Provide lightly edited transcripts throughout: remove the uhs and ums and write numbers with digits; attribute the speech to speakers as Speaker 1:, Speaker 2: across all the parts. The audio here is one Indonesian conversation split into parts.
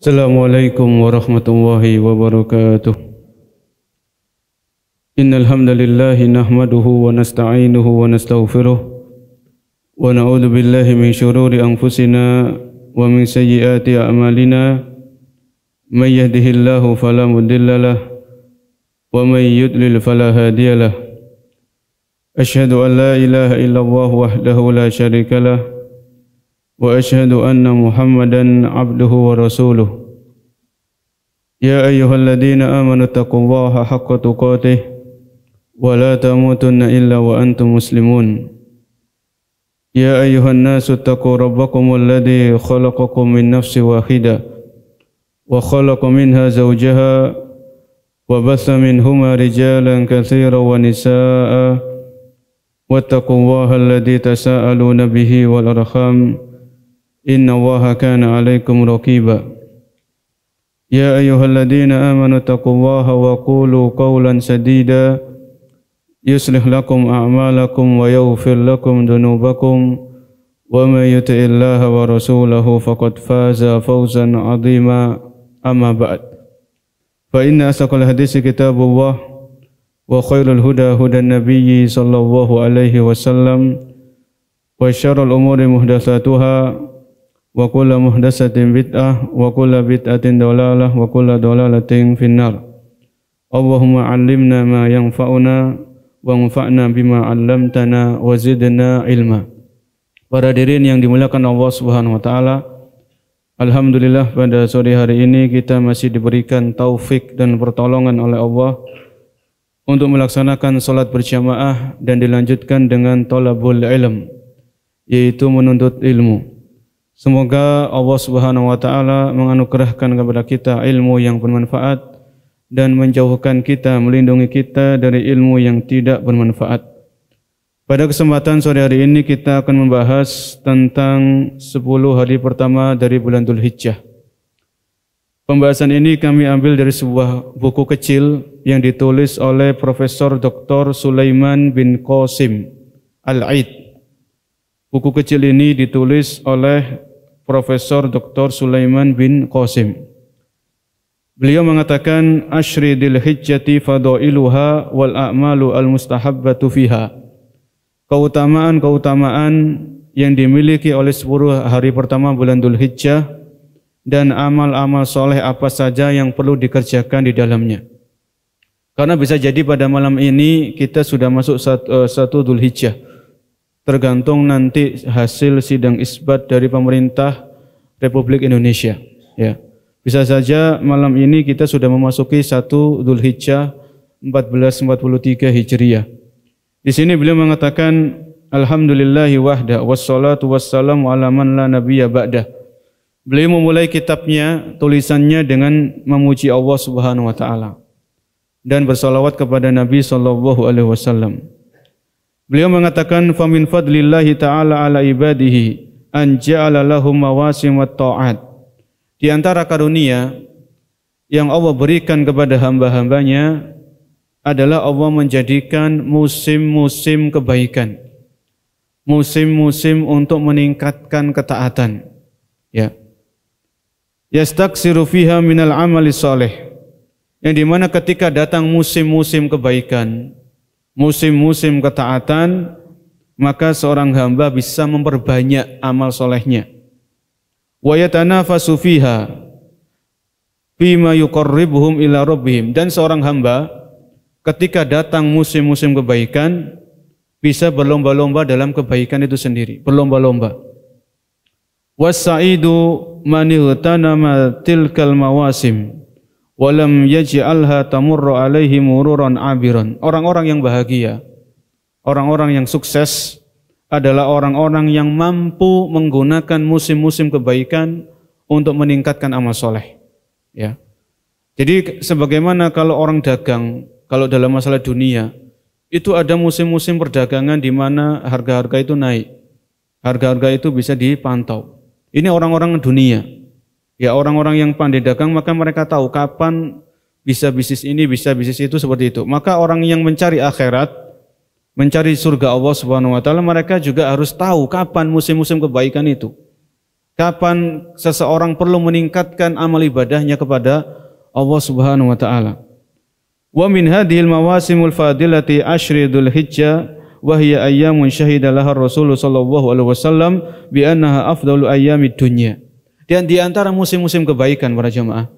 Speaker 1: Assalamualaikum warahmatullahi wabarakatuh. Innal hamdalillah nahmaduhu wa nasta'inuhu wa nastaghfiruh wa na'udzu billahi min shururi anfusina wa min sayyiati a'malina. May yahdihillahu fala mudhillalah wa may yudlil fala hadiyalah. Asyhadu an la ilaha illallah wahdahu la syarikalah wa asyhadu anna Muhammadan abduhu wa rasuluh. Ya ayyuhalladzina amanu taqullaha haqqa tuqatih wa la tamutunna illa wa antum muslimun. Ya ayyuhan nasu taqu rabbakumul ladzi khalaqakum min nafsin wahidah wa khalaqa minha zawjaha wa batha minhuma rijalan katsiran wa nisaa'a wattaqullaha alladzi tasaaluna bihi wal arham inna Allaha kana 'alaikum raqiba. Ya ayyuhalladzina amanu taqullaha wa qulu qawlan sadida yuslih lakum a'malakum wa yaghfir lakum dhunubakum wa may yuti'illaha wa rasulahu faqad faza fawzan 'azima. Amma ba'd. Fa inna asdaqal haditsi kitabullah wa khairul huda hudan nabiyyi sallallahu alaihi wasallam wa syarrul umuri muhdatsatuha wa kullu muhdatsatin bid'ah wa kullu bid'atin dhalalah wa kullu dhalalatin finnar. Allahumma 'allimna ma yanfa'una wanfa'na bima 'allamtana wa zidna ilma. Para hadirin yang dimuliakan Allah Subhanahu wa taala, alhamdulillah pada sore hari ini kita masih diberikan taufik dan pertolongan oleh Allah untuk melaksanakan salat berjamaah dan dilanjutkan dengan thalabul ilm, yaitu menuntut ilmu. Semoga Allah Subhanahu wa taala menganugerahkan kepada kita ilmu yang bermanfaat dan menjauhkan kita, melindungi kita dari ilmu yang tidak bermanfaat. Pada kesempatan sore hari ini kita akan membahas tentang 10 hari pertama dari bulan Dzulhijjah. Pembahasan ini kami ambil dari sebuah buku kecil yang ditulis oleh Profesor Dr. Sulaiman bin Qasim Al-Aid. Buku kecil ini ditulis oleh Profesor Dr. Sulaiman bin Qasim. Beliau mengatakan Ashri Dzulhijjati fadailuha wal a'malu al-mustahabbatu fiha. Keutamaan-keutamaan yang dimiliki oleh 10 hari pertama bulan Dzulhijjah dan amal-amal soleh apa saja yang perlu dikerjakan di dalamnya. Karena bisa jadi pada malam ini kita sudah masuk 1 Dzulhijjah. Tergantung nanti hasil sidang isbat dari pemerintah Republik Indonesia. Ya, bisa saja malam ini kita sudah memasuki 1 Dzulhijjah 1443 Hijriah. Di sini beliau mengatakan alhamdulillahi wahda wassalatu wassalamu ala man la nabiyya ba'dah. Beliau memulai kitabnya, tulisannya dengan memuji Allah Subhanahu wa taala dan bersalawat kepada Nabi sallallahu alaihi wasallam. Beliau mengatakan famin fadlillahi ta'ala ala ibadihi an ja'ala lahum mawasim wat ta'at. Di antara karunia yang Allah berikan kepada hamba-hambanya adalah Allah menjadikan musim-musim kebaikan, musim-musim untuk meningkatkan ketaatan. Ya, yastaksiru fiha minal amali salih, yang dimana ketika datang musim-musim kebaikan, musim-musim ketaatan, maka seorang hamba bisa memperbanyak amal solehnya. Wa yatanafasu fiha bima yuqarribuhum ila rabbihim, dan seorang hamba ketika datang musim-musim kebaikan bisa berlomba-lomba dalam kebaikan itu sendiri, berlomba-lomba. Was-sa'idu man igtanama tilkal mawasim walam yaj'alha tamurru alaihi mururan abiran. Orang-orang yang bahagia, orang-orang yang sukses adalah orang-orang yang mampu menggunakan musim-musim kebaikan untuk meningkatkan amal soleh. Ya. Jadi sebagaimana kalau orang dagang, kalau dalam masalah dunia, itu ada musim-musim perdagangan di mana harga-harga itu naik. Harga-harga itu bisa dipantau. Ini orang-orang dunia. Ya, orang-orang yang pandai dagang maka mereka tahu kapan bisa bisnis ini, bisa bisnis itu, seperti itu. Maka orang yang mencari akhirat, mencari surga Allah Subhanahu wa taala, mereka juga harus tahu kapan musim-musim kebaikan itu. kapan seseorang perlu meningkatkan amal ibadahnya kepada Allah Subhanahu wa taala. Wa min hadhil mawasimul fadilati asyri Dzulhijjah wa hiya ayyamun syahida laha Rasul sallallahu alaihi wasallam bi annaha afdalu ayyamid dunya. Dan di antara musim-musim kebaikan para jemaah,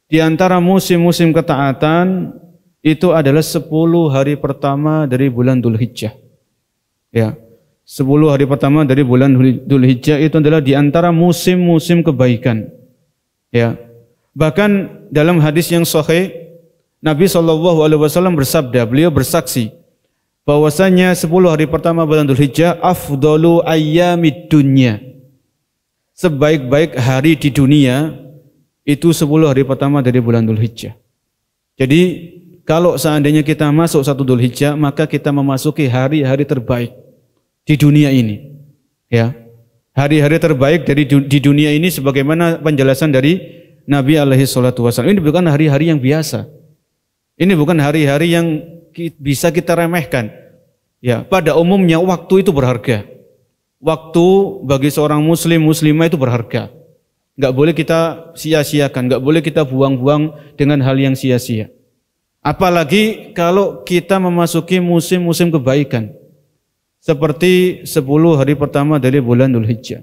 Speaker 1: di antara musim-musim ketaatan itu adalah 10 hari pertama dari bulan Dzulhijjah. Ya. 10 hari pertama dari bulan Dzulhijjah itu adalah di antara musim-musim kebaikan. Ya. Bahkan dalam hadis yang sahih Nabi SAW bersabda, beliau bersaksi bahwasanya 10 hari pertama bulan Dzulhijjah afdalu ayyamid dunya. Sebaik-baik hari di dunia itu 10 hari pertama dari bulan Dzulhijjah. Jadi kalau seandainya kita masuk 1 Dzulhijjah, maka kita memasuki hari-hari terbaik di dunia ini. Ya. Hari-hari terbaik di dunia ini sebagaimana penjelasan dari Nabi alaihi salatu wasallam. Ini bukan hari-hari yang biasa. Ini bukan hari-hari yang bisa kita remehkan. Ya, pada umumnya waktu itu berharga. Waktu bagi seorang muslim muslimah itu berharga. Enggak boleh kita sia-siakan, enggak boleh kita buang-buang dengan hal yang sia-sia. Apalagi kalau kita memasuki musim-musim kebaikan. Seperti 10 hari pertama dari bulan Dzulhijjah.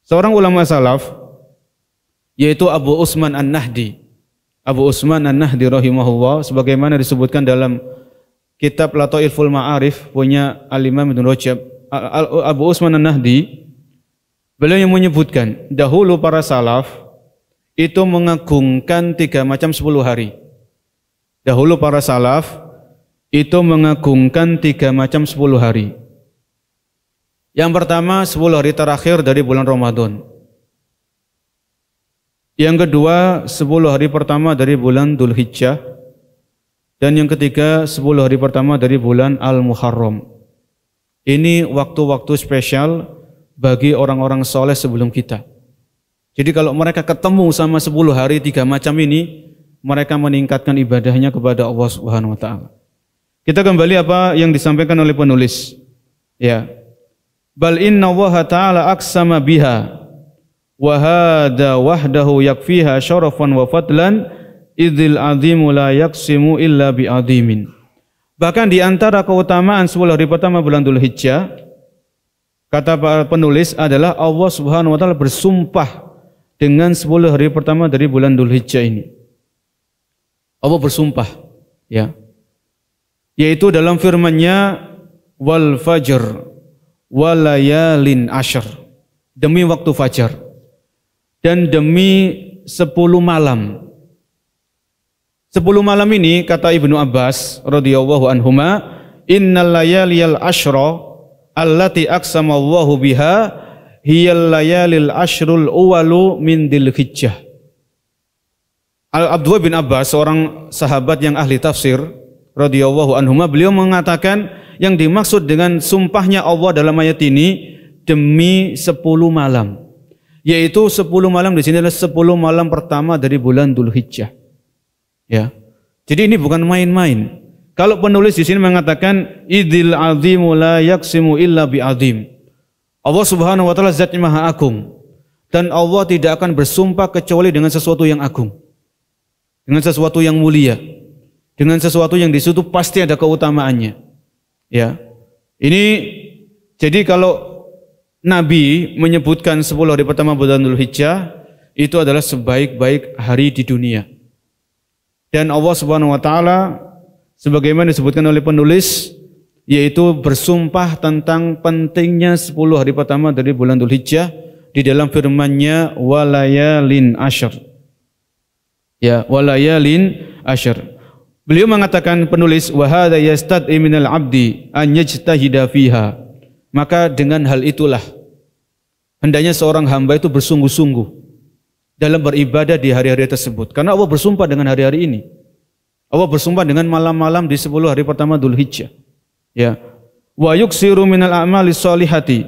Speaker 1: Seorang ulama salaf yaitu Abu Utsman An-Nahdi. Abu Utsman An-Nahdi rahimahullah sebagaimana disebutkan dalam kitab Lataiful Ma'arif punya Al-Imam Ibnu Rajab. Abu Utsman An-Nahdi beliau yang menyebutkan dahulu para salaf itu mengagungkan 3 macam 10 hari. Dahulu para salaf itu mengagungkan 3 macam 10 hari. Yang pertama 10 hari terakhir dari bulan Ramadan. Yang kedua 10 hari pertama dari bulan Dzulhijjah. Dan yang ketiga 10 hari pertama dari bulan Al-Muharram. Ini waktu-waktu spesial bagi orang-orang soleh sebelum kita. Jadi kalau mereka ketemu sama 10 hari 3 macam ini, mereka meningkatkan ibadahnya kepada Allah Subhanahu wa taala. Kita kembali apa yang disampaikan oleh penulis. Ya. Bal inna Allah ta'ala aqsama biha wa hadha wahdahu yakfiha syarafan wa fadlan idzil azimu la yaqsimu illa bi azimin. Bahkan di antara keutamaan 10 hari pertama bulan Dzulhijjah, kata penulis adalah Allah Subhanahu wa taala bersumpah dengan 10 hari pertama dari bulan Dzulhijjah ini. Allah bersumpah, ya. Yaitu dalam firman-Nya wal fajr walayalin asyr, demi waktu fajar dan demi 10 malam. 10 malam ini kata Ibnu Abbas radhiyallahu anhuma, innal layaliyal asyra allati aqsama Allahu biha hiyal layalil asyrul awalu min Dzulhijjah. Abdullah bin Abbas, seorang sahabat yang ahli tafsir radhiyallahu anhuma, beliau mengatakan yang dimaksud dengan sumpahnya Allah dalam ayat ini demi 10 malam. Yaitu 10 malam di sini adalah 10 malam pertama dari bulan Dzulhijjah. Ya. Jadi ini bukan main-main. Kalau penulis di sini mengatakan idzil azimu la yaqsimu illa bi azim. Allah Subhanahu wa taala zat yang maha agung dan Allah tidak akan bersumpah kecuali dengan sesuatu yang agung. Dengan sesuatu yang mulia. Dengan sesuatu yang di situ pasti ada keutamaannya. Ya. Ini jadi kalau Nabi menyebutkan 10 hari pertama bulan Dzulhijjah itu adalah sebaik-baik hari di dunia. Dan Allah Subhanahu wa taala sebagaimana disebutkan oleh penulis yaitu bersumpah tentang pentingnya 10 hari pertama dari bulan Dzulhijjah di dalam firman-Nya walayalin asyr. Ya, walayalin asyr. Beliau mengatakan penulis wa hadza yastad'i minal 'abdi an yajtahida fiha. Maka dengan hal itulah hendaknya seorang hamba itu bersungguh-sungguh dalam beribadah di hari-hari tersebut. Karena Allah bersumpah dengan hari-hari ini. Allah bersumpah dengan malam-malam di 10 hari pertama Dzulhijjah. Ya. Wa yuksiru minal a'mali sholihati.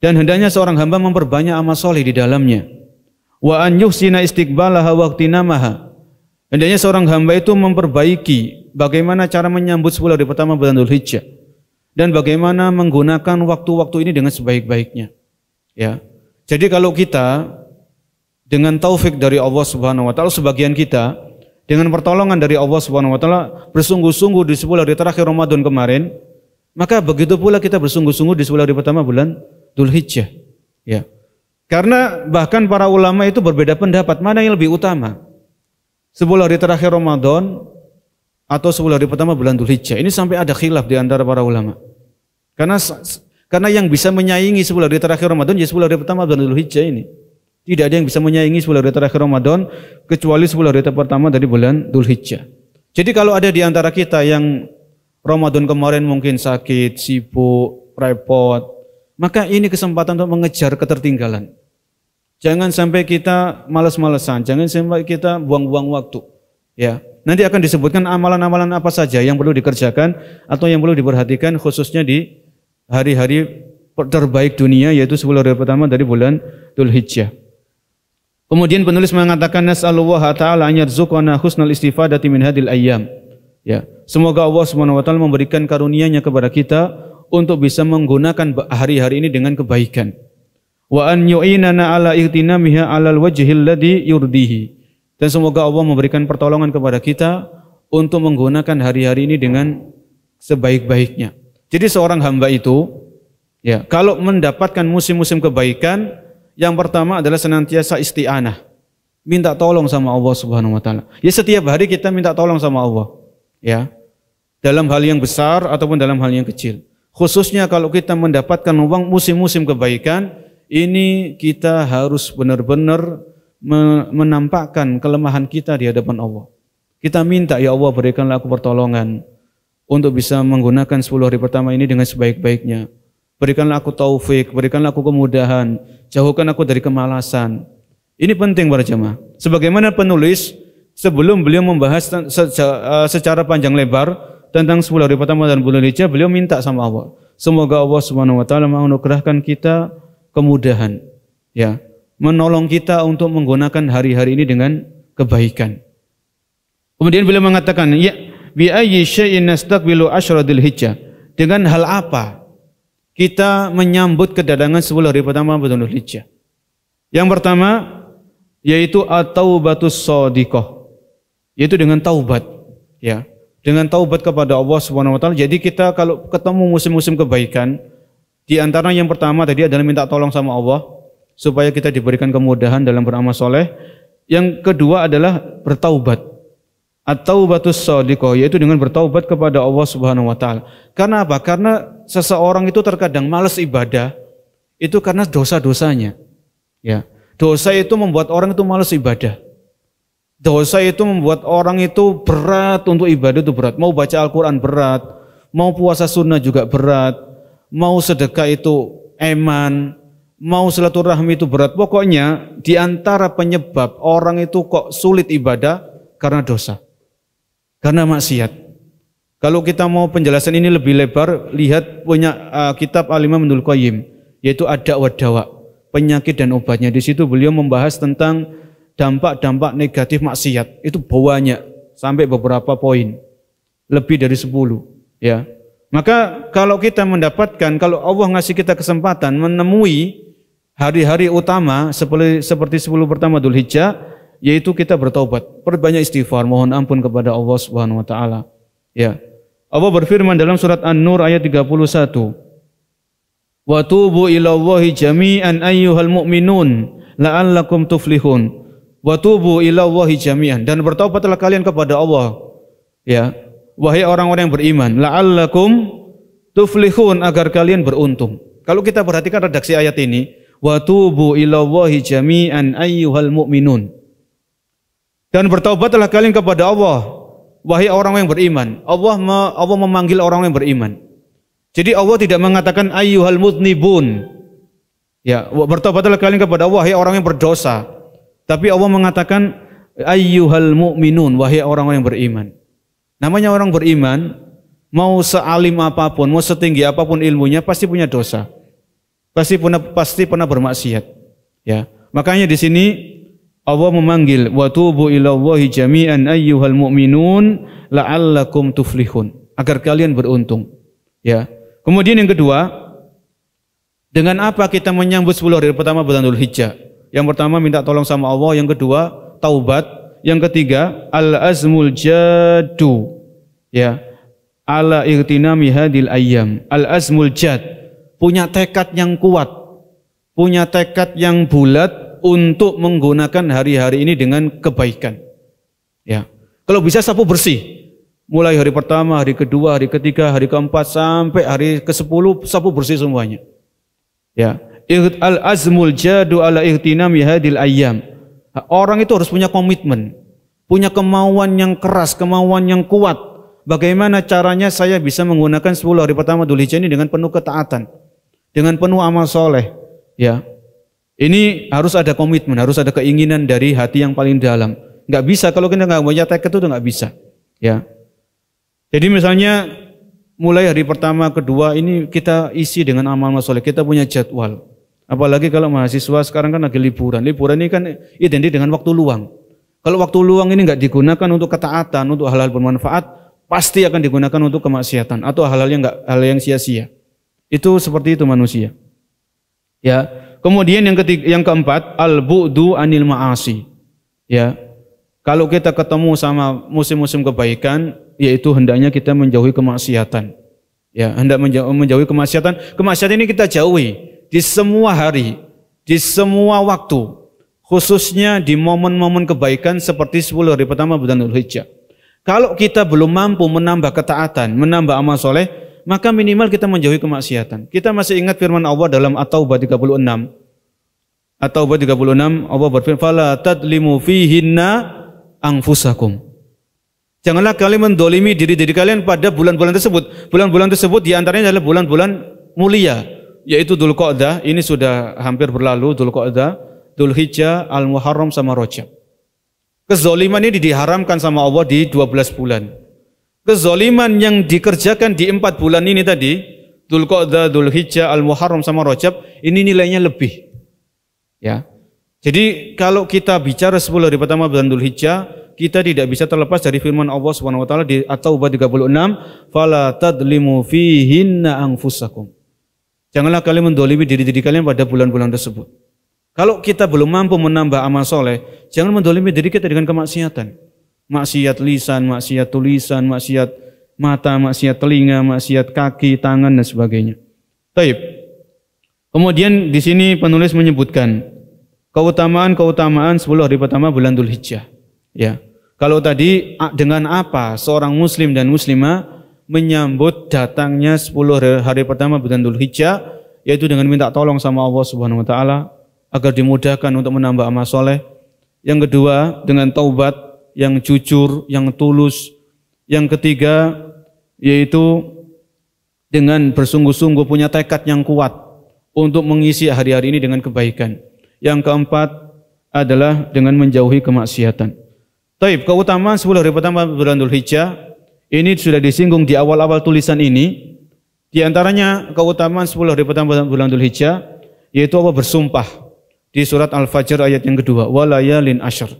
Speaker 1: Dan hendaknya seorang hamba memperbanyak amal soleh di dalamnya. Wa an yuhsina istiqbalaha wa ightinamaha. Hendaknya seorang hamba itu memperbaiki bagaimana cara menyambut 10 hari pertama bulan Dzulhijjah dan bagaimana menggunakan waktu-waktu ini dengan sebaik-baiknya. Ya. Jadi kalau kita dengan taufik dari Allah Subhanahu wa taala, sebagian kita dengan pertolongan dari Allah Subhanahu wa taala bersungguh-sungguh di 10 hari terakhir Ramadan kemarin, maka begitu pula kita bersungguh-sungguh di 10 hari pertama bulan Dzulhijjah. Ya. Karena bahkan para ulama itu berbeda pendapat mana yang lebih utama. 10 hari terakhir Ramadan atau 10 hari pertama bulan Dzulhijjah. Ini sampai ada khilaf di antara para ulama. Karena yang bisa menyaingi 10 hari terakhir Ramadan ya 10 hari pertama bulan Dzulhijjah ini. Tidak ada yang bisa menyaingi 10 hari terakhir Ramadan kecuali 10 hari pertama dari bulan Dzulhijjah. Jadi kalau ada di antara kita yang Ramadan kemarin mungkin sakit, sibuk, repot, maka ini kesempatan untuk mengejar ketertinggalan. Jangan sampai kita malas-malesan, jangan sampai kita buang-buang waktu. Ya, nanti akan disebutkan amalan-amalan apa saja yang perlu dikerjakan atau yang perlu diperhatikan khususnya di hari-hari terbaik dunia yaitu 10 hari pertama dari bulan Dzulhijjah. Kemudian penulis mengatakan nas'alullah ta'ala an yarzuqana husnal istifadati min hadil ayyam. Ya, semoga Allah Subhanahu wa taala memberikan karunia-Nya kepada kita untuk bisa menggunakan hari-hari ini dengan kebaikan. Wa an yu'inana ala ihtinamiha 'alal wajhil ladzi yurdihi. Dan semoga Allah memberikan pertolongan kepada kita untuk menggunakan hari-hari ini dengan sebaik-baiknya. Jadi seorang hamba itu ya, kalau mendapatkan musim-musim kebaikan, yang pertama adalah senantiasa isti'anah, minta tolong sama Allah Subhanahu wa taala. Ya setiap hari kita minta tolong sama Allah. Ya. Dalam hal yang besar ataupun dalam hal yang kecil. Khususnya kalau kita mendapatkan uang musim-musim kebaikan, ini kita harus benar-benar menampakkan kelemahan kita di hadapan Allah. Kita minta, ya Allah berikanlah aku pertolongan untuk bisa menggunakan 10 hari pertama ini dengan sebaik-baiknya. Berikanlah aku taufik, berikanlah aku kemudahan, jauhkan aku dari kemalasan. Ini penting para jemaah. Sebagaimana penulis sebelum beliau membahas secara panjang lebar tentang 10 hari pertama dan bulan Dzulhijjah, beliau minta sama Allah. Semoga Allah Subhanahu wa taala menganugerahkan kita kemudahan, ya, menolong kita untuk menggunakan hari-hari ini dengan kebaikan. Kemudian beliau mengatakan, ya, bi ayyi syai'in nastaqbilu asyra Dzulhijjah. Dengan hal apa kita menyambut kedatangan 10 hari pertama bulan Dzulhijjah? Yang pertama yaitu at-taubatus shadiqah, yaitu dengan taubat, ya, dengan taubat kepada Allah Subhanahu wa taala. Jadi kita kalau ketemu musim-musim kebaikan, di antara yang pertama tadi adalah minta tolong sama Allah supaya kita diberikan kemudahan dalam beramal soleh. Yang kedua adalah bertaubat. At-taubatus shadiqah, yaitu dengan bertaubat kepada Allah Subhanahu wa taala. Karena apa? Karena seseorang itu terkadang malas ibadah itu karena dosa-dosanya. Ya. Dosa itu membuat orang itu malas ibadah. Dosa itu membuat orang itu berat untuk ibadah, itu berat. Mau baca Al-Qur'an berat, mau puasa sunnah juga berat, mau sedekah itu eman, mau silaturahmi itu berat. Pokoknya di antara penyebab orang itu kok sulit ibadah karena dosa, karena maksiat. Kalau kita mau penjelasan ini lebih lebar, lihat punya kitab Al-Imam Ibnul Qayyim, yaitu Ad-Da' wa Dawa, penyakit dan obatnya. Di situ beliau membahas tentang dampak-dampak negatif maksiat. Itu banyak, sampai beberapa poin, lebih dari 10, ya. Maka kalau kita mendapatkan, kalau Allah ngasih kita kesempatan menemui hari-hari utama seperti 10 pertama Dzulhijjah, yaitu kita bertaubat, perbanyak istighfar, mohon ampun kepada Allah Subhanahu wa taala. Ya. Allah berfirman dalam surat An-Nur ayat 31. Wa tubu ilallahi jami'an ayyuhal mu'minun la'allakum tuflihun. Wa tubu ilallahi jami'an, dan bertaubatlah kalian kepada Allah, ya, wahai orang-orang yang beriman, la'allakum tuflihun, agar kalian beruntung. Kalau kita perhatikan redaksi ayat ini, wa tubu ilallahi jami'an ayyuhal mu'minun, dan bertaubatlah kalian kepada Allah, wahai orang yang beriman. Allah memanggil orang yang beriman. Jadi Allah tidak mengatakan ayyuhal mudnibun, ya, bertaubatlah kalian kepada Allah, wahai orang yang berdosa. Tapi Allah mengatakan ayyuhal mu'minun, wahai orang yang beriman. Namanya orang beriman, mau sealim apapun, mau setinggi apapun ilmunya, pasti punya dosa, pasti pernah bermaksiat. Ya, makanya di sini Allah memanggil wa tubu ilallahi jami'an ayyuhal mu'minun la'allakum tuflihun, agar kalian beruntung. Ya. Kemudian yang kedua, Dengan apa kita menyambut 10 hari pertama bulan Dzulhijjah? Yang pertama minta tolong sama Allah, yang kedua taubat, yang ketiga al-azmul jaddu, ya, ala igtinami hadil ayyam. Al-azmul jad, punya tekad yang kuat, punya tekad yang bulat untuk menggunakan hari-hari ini dengan kebaikan. Ya. Kalau bisa sapu bersih. Mulai hari pertama, hari kedua, hari ketiga, hari keempat sampai hari ke-10 sapu bersih semuanya. Ya, al-azmul jadu ala ihtinami hadil ayyam. Orang itu harus punya komitmen, punya kemauan yang keras, kemauan yang kuat. Bagaimana caranya saya bisa menggunakan 10 hari pertama Dzulhijjah ini dengan penuh ketaatan, dengan penuh amal soleh. Ya, ini harus ada komitmen, harus ada keinginan dari hati yang paling dalam. Nggak bisa kalau kita nggak punya tekad itu nggak bisa. Ya, jadi misalnya mulai hari pertama, kedua ini kita isi dengan amal soleh. Kita punya jadwal. Apalagi kalau mahasiswa sekarang kan lagi liburan. Liburan ini kan identik dengan waktu luang. Kalau waktu luang ini nggak digunakan untuk ketaatan, untuk hal-hal bermanfaat, pasti akan digunakan untuk kemaksiatan atau hal-hal yang sia-sia. Itu seperti itu manusia. Ya. Kemudian yang keempat, al-bu'du anil ma'asi. Ya. Kalau kita ketemu sama musim-musim kebaikan, yaitu hendaknya kita menjauhi kemaksiatan. Ya, hendak menjauhi kemaksiatan. Kemaksiatan ini kita jauhi di semua hari, di semua waktu, khususnya di momen-momen kebaikan seperti 10 hari pertama bulan Dzulhijjah. Kalau kita belum mampu menambah ketaatan, menambah amal soleh, maka minimal kita menjauhi kemaksiatan. Kita masih ingat firman Allah dalam At-Taubah 36. At-Taubah 36, Allah berfirman, "Fala tadlimu fihinna anfusakum." Janganlah kalian mendolimi diri-diri kalian pada bulan-bulan tersebut. Bulan-bulan tersebut diantaranya adalah bulan-bulan mulia, yaitu Dzulqa'dah, ini sudah hampir berlalu, Dzulqa'dah, Dzulhijjah, Al-Muharram sama Rajab. Kezoliman ini diharamkan sama Allah di 12 bulan. Kezoliman yang dikerjakan di 4 bulan ini tadi, Dzulqa'dah, Dzulhijjah, Al-Muharram sama Rajab, ini nilainya lebih. Ya. Jadi kalau kita bicara 10 hari pertama bulan Dzulhijjah, kita tidak bisa terlepas dari firman Allah Subhanahu wa taala di At-Taubah 36, "Fala tadlimu fihinna anfusakum." Janganlah kalian mendolimi diri-diri kalian pada bulan-bulan tersebut. Kalau kita belum mampu menambah amal soleh, jangan mendolimi diri kita dengan kemaksiatan. Maksiat lisan, maksiat tulisan, maksiat mata, maksiat telinga, maksiat kaki, tangan dan sebagainya. Taib. Kemudian di sini penulis menyebutkan keutamaan 10 hari pertama bulan Dzulhijjah. Ya. Kalau tadi dengan apa seorang muslim dan muslimah menyambut datangnya 10 hari pertama bulan Dzulhijjah, yaitu dengan minta tolong sama Allah Subhanahu wa taala agar dimudahkan untuk menambah amal soleh. Yang kedua, dengan taubat yang jujur, yang tulus. Yang ketiga, yaitu dengan bersungguh-sungguh punya tekad yang kuat untuk mengisi hari-hari ini dengan kebaikan. Yang keempat adalah dengan menjauhi kemaksiatan. Taib, keutamaan 10 hari pertama bulan Dzulhijjah ini sudah disinggung di awal-awal tulisan ini. Di antaranya keutamaan 10 hari pertama bulan Dzulhijjah, yaitu Allah bersumpah di surat Al-Fajr ayat yang kedua, walayalin asyr.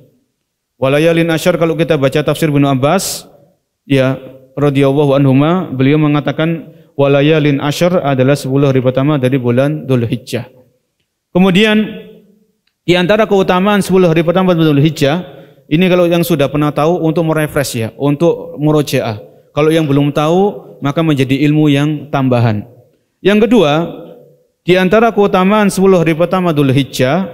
Speaker 1: Walayalin asyr, kalau kita baca tafsir Ibnu Abbas, ya radhiyallahu anhuma, beliau mengatakan walayalin asyr adalah 10 hari pertama dari bulan Dzulhijjah. Kemudian di antara keutamaan 10 hari pertama bulan Dzulhijjah, ini kalau yang sudah pernah tahu untuk merefresh ya, untuk murojaah. Kalau yang belum tahu, maka menjadi ilmu yang tambahan. Yang kedua, di antara keutamaan 10 hari pertama Dzulhijjah,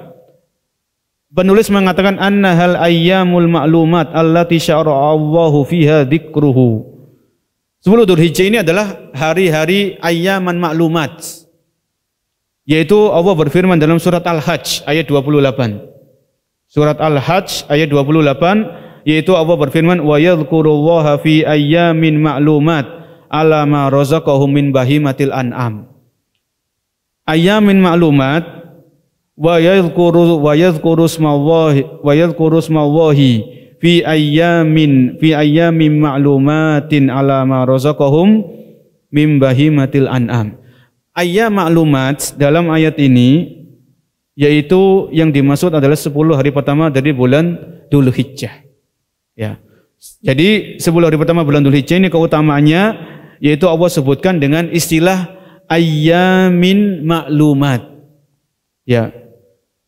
Speaker 1: penulis mengatakan annahal ayyamul ma'lumat allati syara'a Allahu fiha dzikruhu. 10 Dzulhijjah ini adalah hari-hari ayyaman ma'lumat. Yaitu Allah berfirman dalam surat Al-Hajj ayat 28. Surat Al-Hajj ayat 28, yaitu Allah berfirman wa yadhkurullaha fi ayyamin ma'lumat ala ma razaqahum min bahimatil an'am. Ayyamin ma'lumat wa yadhkuru smallahi fi ayyamin ma'lumatin ala ma razaqahum min bahimatil an'am. Ayyam ma'lumat dalam ayat ini yaitu yang dimaksud adalah 10 hari pertama dari bulan Dzulhijjah. Ya. Jadi 10 hari pertama bulan Dzulhijjah ini keutamaannya yaitu Allah sebutkan dengan istilah ayyamin ma'lumat. Ya.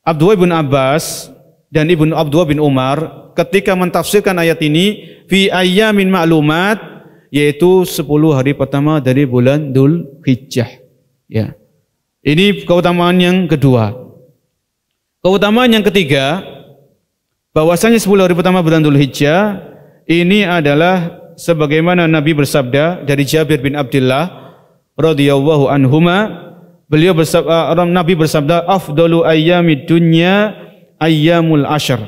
Speaker 1: Abdullah bin Abbas dan Abdullah bin Umar ketika mentafsirkan ayat ini fi ayyamin ma'lumat, yaitu 10 hari pertama dari bulan Dzulhijjah. Ya. Ini keutamaan yang kedua. Keutamaan yang ketiga, bahwasanya 10 hari pertama bulan Dzulhijjah ini adalah sebagaimana Nabi bersabda dari Jabir bin Abdullah radhiyallahu anhuma, Nabi bersabda, afdalu ayyamid dunya ayyamul ashr.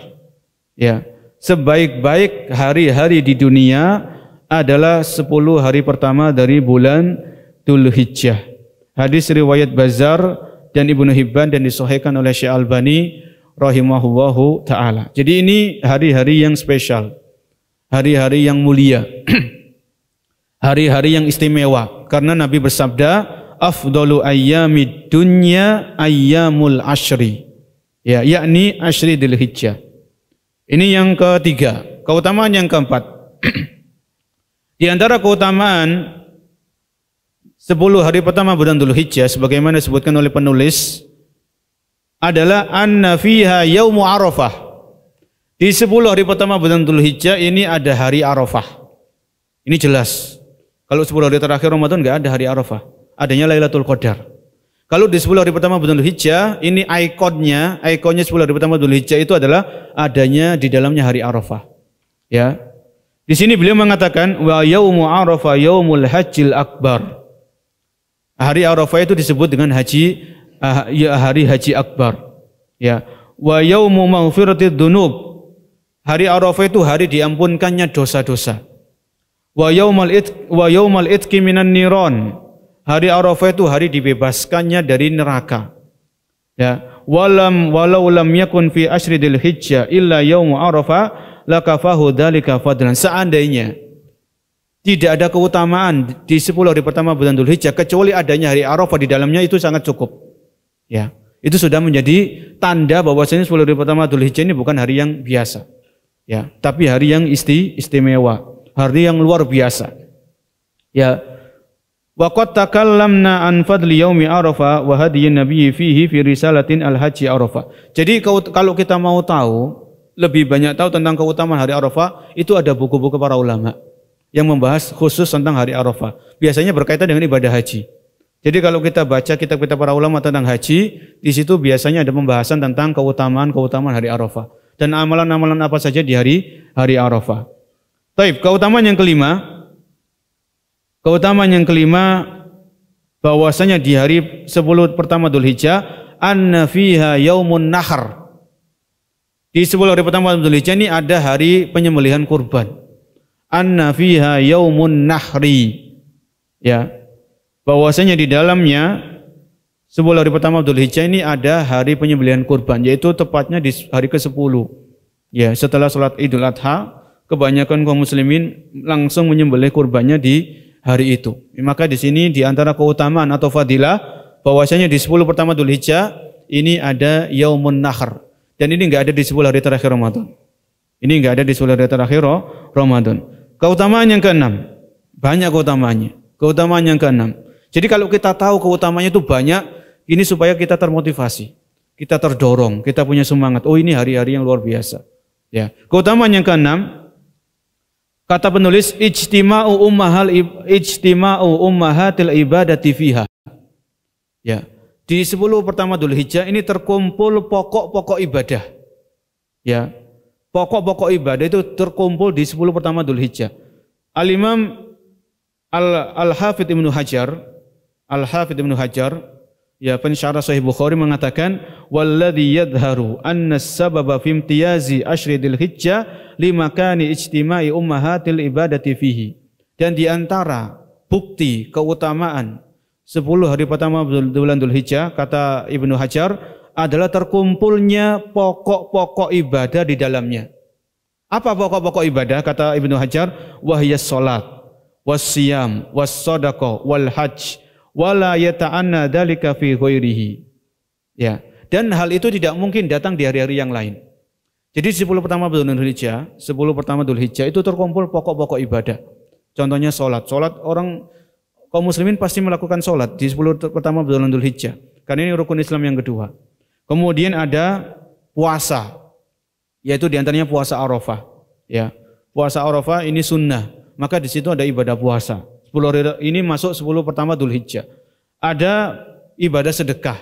Speaker 1: Ya, sebaik-baik hari-hari di dunia adalah 10 hari pertama dari bulan Dzulhijjah. Hadis riwayat Bazzar dan Ibnu Hibban dan disahihkan oleh Syekh Albani rahimahullahu taala. Jadi ini hari-hari yang spesial, hari-hari yang mulia, hari-hari yang istimewa, karena Nabi bersabda afdalu ayyamid dunya ayyamul ashri, ya, yakni ashri Dzulhijjah. Ini yang ketiga. Keutamaan yang keempat, di antara keutamaan 10 hari pertama bulan Dzulhijjah sebagaimana disebutkan oleh penulis adalah anna fiha yaumu Arafah. Di 10 hari pertama bulan Dzulhijjah ini ada hari Arafah. Ini jelas. Kalau 10 hari terakhir Ramadan enggak ada hari Arafah. Adanya Lailatul Qadar. Kalau di 10 hari pertama bulan Dzulhijjah ini ikonnya 10 hari pertama Dzulhijjah itu adalah adanya di dalamnya hari Arafah. Ya. Di sini beliau mengatakan wa yaumu Arafah yaumul hajjil akbar. Hari Arafah itu disebut dengan hari haji akbar. Ya. Wa yaumu maghfiratid dzunub. Hari Arafah itu hari diampunkannya dosa-dosa. Wa yaumal itqi minan niran. Hari Arafah itu hari dibebaskannya dari neraka. Ya. Walau lam yakun fi ashri Dzulhijjah illa yaumu Arafah lakafahu dzalika fadlan. Seandainya tidak ada keutamaan di 10 hari pertama bulan Dzulhijjah kecuali adanya hari Arafah di dalamnya, itu sangat cukup. Ya, itu sudah menjadi tanda bahwasanya 10 hari pertama Dzulhijjah ini bukan hari yang biasa. Ya, tapi hari yang istimewa, hari yang luar biasa. Ya. Wa qad takallamna an fadli yaumi Arafah wa hadiyyin nabiyyi fihi fi risalatin al-haji Arafah. Jadi kalau kita mau tahu, lebih banyak tahu tentang keutamaan hari Arafah, itu ada buku-buku para ulama yang membahas khusus tentang hari Arafah. Biasanya berkaitan dengan ibadah haji. Jadi kalau kita baca kitab-kitab para ulama tentang haji, di situ biasanya ada pembahasan tentang keutamaan hari Arafah dan amalan-amalan apa saja di hari Arafah. Baik, keutamaan yang kelima bahwasanya di hari 10 pertama Dzulhijjah anna fiha yaumun nahr. Di 10 hari pertama Dzulhijjah ini ada hari penyembelihan kurban. Anna fiha yaumun nahri. Ya. Bahwasanya di dalamnya 10 hari pertama Dzulhijjah ini ada hari penyembelihan kurban, yaitu tepatnya di hari ke-10. Ya, setelah salat Idul Adha, kebanyakan kaum muslimin langsung menyembelih kurbannya di hari itu. Maka di sini di antara keutamaan atau fadilah bahwasanya di 10 pertama Dzulhijjah ini ada yaumun nahr, dan ini enggak ada di 10 hari terakhir Ramadan. Ini enggak ada di 10 hari terakhir Ramadan. Keutamaan yang keenam, banyak keutamaannya. Keutamaan yang keenam. Jadi kalau kita tahu keutamaannya itu banyak, ini supaya kita termotivasi, kita terdorong, kita punya semangat. Oh, ini hari-hari yang luar biasa. Ya. Keutamaan yang keenam, kata penulis ijtima'u ummahatil ibadati fiha. Ya. Di 10 pertama Dzulhijjah ini terkumpul pokok-pokok ibadah. Ya. Pokok-pokok ibadah itu terkumpul di 10 pertama Dzulhijjah. Al-Imam Al-Hafidz Ibnu Hajar, ya, pensyarah Sahih Bukhari mengatakan walladzi yadhharu anna as-sababa fi imtiyazi ashri Dzulhijjah limakani ijtima'i ummahatil ibadati fihi. Dan di antara bukti keutamaan 10 hari pertama bulan Dzulhijjah, kata Ibnu Hajar, adalah terkumpulnya pokok-pokok ibadah di dalamnya. Apa pokok-pokok ibadah? Kata Ibnu Hajar, wahyas salat, wassiyam, wassadaqah, wal hajj, wala yata'anna dzalika fi ghairihi. Ya, dan hal itu tidak mungkin datang di hari-hari yang lain. Jadi 10 pertama bulan Dzulhijjah, 10 pertama Dzulhijjah itu terkumpul pokok-pokok ibadah. Contohnya salat. Salat orang kaum muslimin pasti melakukan sholat di 10 pertama bulan Dzulhijjah. Karena ini rukun Islam yang kedua. Kemudian ada puasa, yaitu diantaranya puasa Arafah. Ya, puasa Arafah ini sunnah, maka di situ ada ibadah puasa. 10 hari ini masuk 10 pertama Dzulhijjah. Ada ibadah sedekah.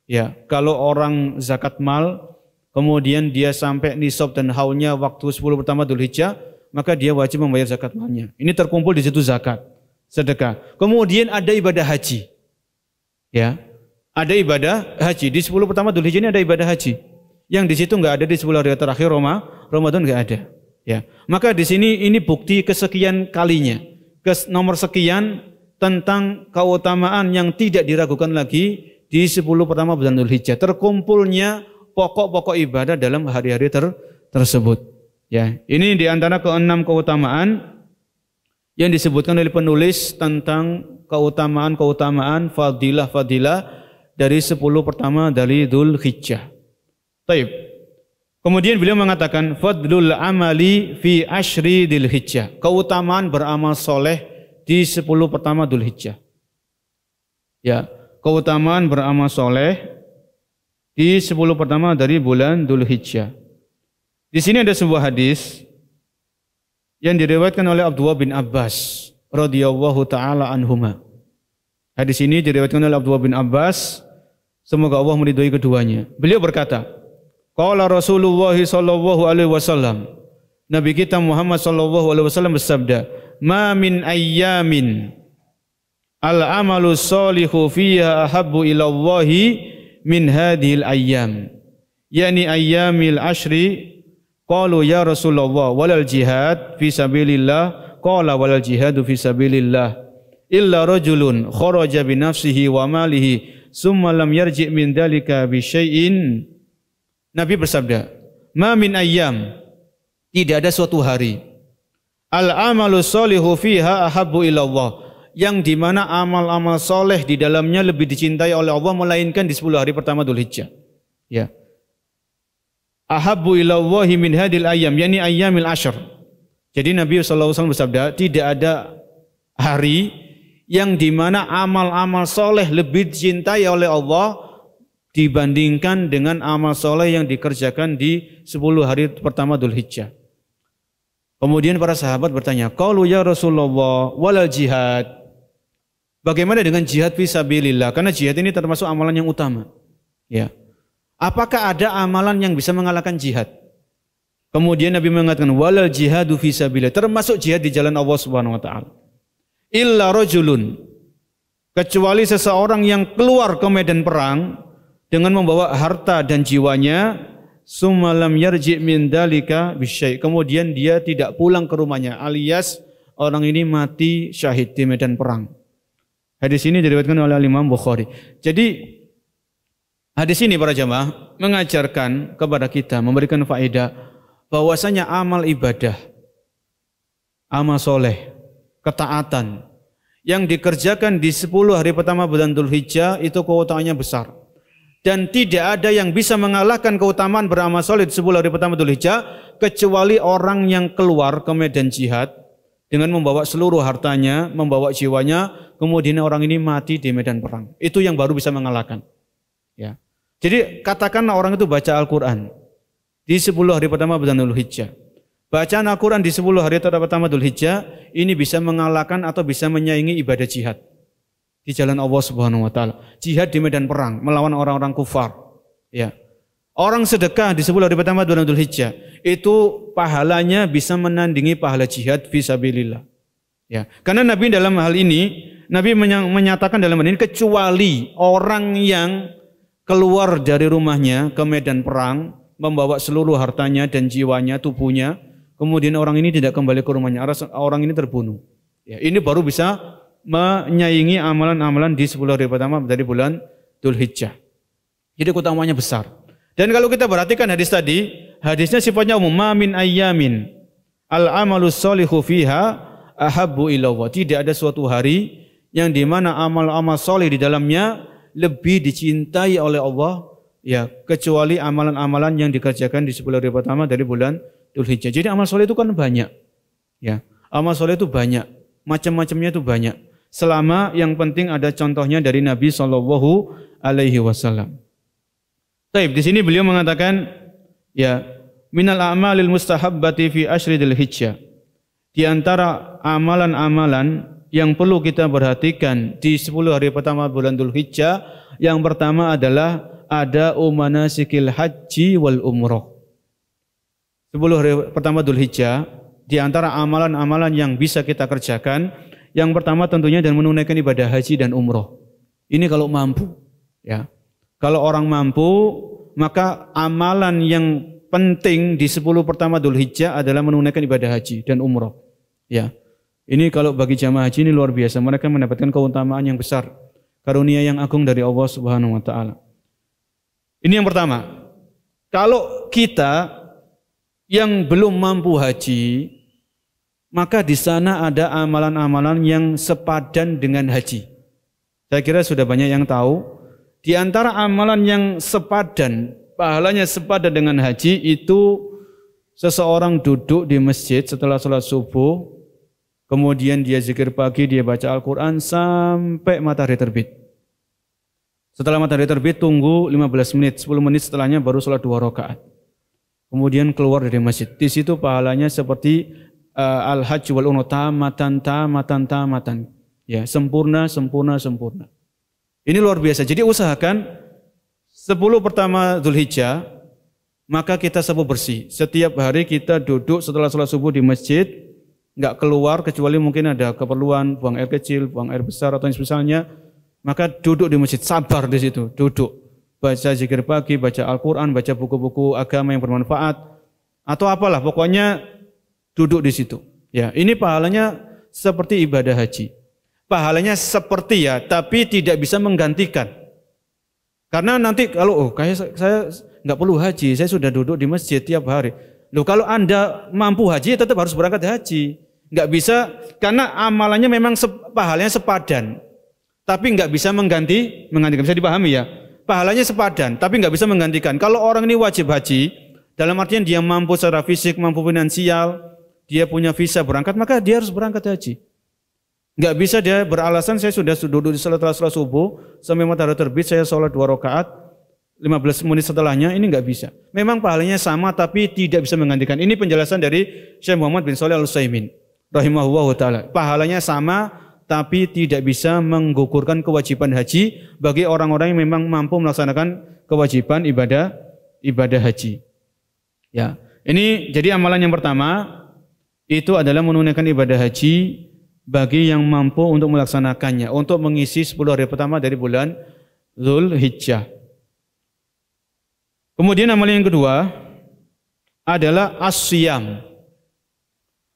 Speaker 1: Ya, kalau orang zakat mal, kemudian dia sampai nisab dan haulnya waktu 10 pertama Dzulhijjah, maka dia wajib membayar zakat malnya. Ini terkumpul di situ zakat, sedekah. Kemudian ada ibadah haji. Ya, ada ibadah haji di 10 pertama Dzulhijjah ini ada ibadah haji. Yang di situ enggak ada di 10 hari terakhir Ramadan enggak ada. Ya, maka di sini ini bukti kesekian kalinya, nomor sekian tentang keutamaan yang tidak diragukan lagi di 10 pertama bulan Dzulhijjah. Terkumpulnya pokok-pokok ibadah dalam hari-hari tersebut. Ya, ini di antara ke-6 keutamaan yang disebutkan oleh penulis tentang keutamaan-keutamaan fadilah-fadilah dari 10 pertama dari Dzulhijjah. Baik. Kemudian beliau mengatakan fadlul amali fi asyri Dzulhijjah. Keutamaan beramal soleh di 10 pertama Dzulhijjah. Ya, keutamaan beramal soleh di 10 pertama dari bulan Dzulhijjah. Di sini ada sebuah hadis yang diriwayatkan oleh Abdullah bin Abbas radhiyallahu taala anhuma. Hadis ini diriwayatkan oleh Abdullah bin Abbas, semoga Allah meridhai keduanya. Beliau berkata, qala Rasulullah sallallahu alaihi wasallam, Nabi kita Muhammad sallallahu alaihi wasallam bersabda, "Ma min ayyamin al-amalu sholihu fiha ahabbu ila Allahi min hadhil ayyam." Yani ayyamil ashri. Qalu ya Rasulullah walal jihad fi sabilillah. Qala walal jihadu fi sabilillah illa rajulun kharaja bi nafsihi wa malihi summa lam yarji' min dalika bi syai'in. Nabi bersabda, "Ma min ayyam." Tidak ada suatu hari. Al-amalu sholihu fiha ahabbu ila Allah. Yang dimana amal-amal soleh di dalamnya lebih dicintai oleh Allah melainkan di 10 hari pertama Dzulhijjah. Ya. Ahabbu ila Allahi min hadil ayyam, yani ayyamil ashr. Jadi Nabi SAW bersabda, tidak ada hari yang dimana amal-amal soleh lebih dicintai oleh Allah dibandingkan dengan amal soleh yang dikerjakan di 10 hari pertama Dzulhijjah. Kemudian para sahabat bertanya, qalu ya Rasulullah walal jihad. Bagaimana dengan jihad fi sabilillah? Karena jihad ini termasuk amalan yang utama. Ya. Apakah ada amalan yang bisa mengalahkan jihad? Kemudian Nabi mengatakan walal jihadu fi sabilillah, termasuk jihad di jalan Allah Subhanahu wa taala. Illa rajulun, kecuali seseorang yang keluar ke medan perang dengan membawa harta dan jiwanya, summa lam yarji' min dalika bisyai', kemudian dia tidak pulang ke rumahnya, alias orang ini mati syahid di medan perang. Hadis ini diriwayatkan oleh Imam Bukhari. Jadi hadis ini para jamaah mengajarkan kepada kita, memberikan faedah bahwasanya amal ibadah, amal soleh, ketaatan yang dikerjakan di 10 hari pertama bulan Dzulhijjah itu keutamaannya besar. Dan tidak ada yang bisa mengalahkan keutamaan beramal soleh di 10 hari pertama Dzulhijjah kecuali orang yang keluar ke medan jihad dengan membawa seluruh hartanya, membawa jiwanya, kemudian orang ini mati di medan perang. Itu yang baru bisa mengalahkan. Ya. Jadi katakanlah orang itu baca Al-Quran di 10 hari pertama bulan Dzulhijjah. Bacaan Al-Quran di 10 hari pertama Dzulhijjah ini bisa mengalahkan atau bisa menyaingi ibadah jihad di jalan Allah Subhanahu wa taala. Jihad di medan perang melawan orang-orang kufar. Ya. Orang sedekah di 10 hari pertama bulan Dzulhijjah itu pahalanya bisa menandingi pahala jihad fi sabilillah. Ya. Karena Nabi dalam hal ini Nabi menyatakan dalam hal ini kecuali orang yang keluar dari rumahnya ke medan perang, membawa seluruh hartanya dan jiwanya, tubuhnya, kemudian orang ini tidak kembali ke rumahnya, orang ini terbunuh. Ya, ini baru bisa menyaingi amalan-amalan di 10 hari pertama dari bulan Dzulhijjah. Jadi keutamanya besar. Dan kalau kita perhatikan hadis tadi, hadisnya sifatnya umum, ma min ayyamin al-amalus sholihu fiha ahabbu ila Allah. Tidak ada suatu hari yang dimana amal-amal soleh di dalamnya lebih dicintai oleh Allah, ya, kecuali amalan-amalan yang dikerjakan di 10 hari pertama dari bulan Dzulhijjah. Jadi amal soleh itu kan banyak, ya, amal soleh itu banyak, macam-macamnya itu banyak. Selama yang penting ada contohnya dari Nabi Shallallahu Alaihi Wasallam. Taib, di sini beliau mengatakan, ya, minal a'malil mustahabbati fi ashri dzil hijjah. Di antara amalan-amalan yang perlu kita perhatikan di 10 hari pertama bulan Dzulhijjah, yang pertama adalah ada manasikil haji wal umrah. 10 hari pertama Dzulhijjah, di antara amalan-amalan yang bisa kita kerjakan, yang pertama tentunya dan menunaikan ibadah haji dan umrah. Ini kalau mampu, ya. Kalau orang mampu, maka amalan yang penting di 10 pertama Dzulhijjah adalah menunaikan ibadah haji dan umrah. Ya. Ini kalau bagi jamaah haji ini luar biasa, mereka mendapatkan keutamaan yang besar, karunia yang agung dari Allah Subhanahu wa taala. Ini yang pertama. Kalau kita yang belum mampu haji, maka di sana ada amalan-amalan yang sepadan dengan haji. Saya kira sudah banyak yang tahu. Di antara amalan yang sepadan, pahalanya sepadan dengan haji itu seseorang duduk di masjid setelah sholat subuh, kemudian dia zikir pagi, dia baca Al-Quran sampai matahari terbit. Setelah matahari terbit tunggu 15 menit, 10 menit setelahnya baru sholat 2 rakaat. Kemudian keluar dari masjid. Di situ pahalanya seperti al-hajj wal umrah, tamatan. Ya, sempurna. Ini luar biasa. Jadi usahakan 10 pertama Dzulhijjah, maka kita sapu bersih. Setiap hari kita duduk setelah sholat subuh di masjid, nggak keluar kecuali mungkin ada keperluan buang air kecil, buang air besar atau misalnya, maka duduk di masjid, sabar di situ, duduk. Baca zikir pagi, baca Al-Quran, baca buku-buku agama yang bermanfaat, atau apalah, pokoknya duduk di situ. Ya, ini pahalanya seperti ibadah haji. Pahalanya seperti, ya, tapi tidak bisa menggantikan. Karena nanti kalau kayak saya nggak perlu haji, saya sudah duduk di masjid tiap hari. Loh, kalau Anda mampu haji tetap harus berangkat haji. Nggak bisa, karena amalannya memang pahalanya sepadan, tapi nggak bisa menggantikan. Bisa dipahami ya? Pahalanya sepadan, tapi nggak bisa menggantikan. Kalau orang ini wajib haji, dalam artian dia mampu secara fisik, mampu finansial, dia punya visa berangkat, maka dia harus berangkat haji. Nggak bisa dia beralasan saya sudah duduk di setelah sholat subuh sampai matahari terbit saya sholat 2 rakaat 15 menit setelahnya, ini nggak bisa. Memang pahalanya sama tapi tidak bisa menggantikan. Ini penjelasan dari Syekh Muhammad bin Shalih Al-Utsaimin rahimahullahu taala. Pahalanya sama tapi tidak bisa menggugurkan kewajiban haji bagi orang-orang yang memang mampu melaksanakan kewajiban ibadah haji. Ya, ini jadi amalan yang pertama itu adalah menunaikan ibadah haji bagi yang mampu untuk melaksanakannya, untuk mengisi 10 hari pertama dari bulan Dzulhijjah. Kemudian amalan yang kedua adalah as-siyam.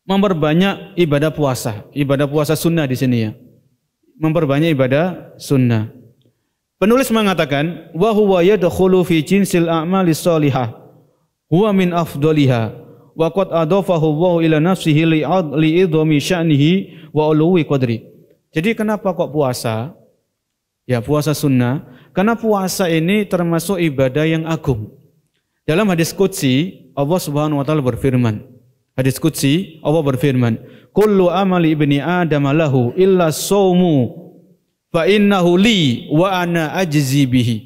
Speaker 1: Memperbanyak ibadah puasa sunnah di sini ya. Memperbanyak ibadah sunnah. Penulis mengatakan wa huwa yadkhulu fi jinsil a'malis shalihah huwa min afdaliha wa qad adafahu Allah ila nafsihi li'idhami sya'nihi wa uluwi qadri. Jadi kenapa kok puasa? Ya, puasa sunnah. Karena puasa ini termasuk ibadah yang agung. Dalam hadis qudsi Allah Subhanahu wa taala berfirman. Hadis qudsi Allah berfirman, "Kullu amali ibni Adam lahu illa shaumu fa innahu li wa ana ajzi bihi."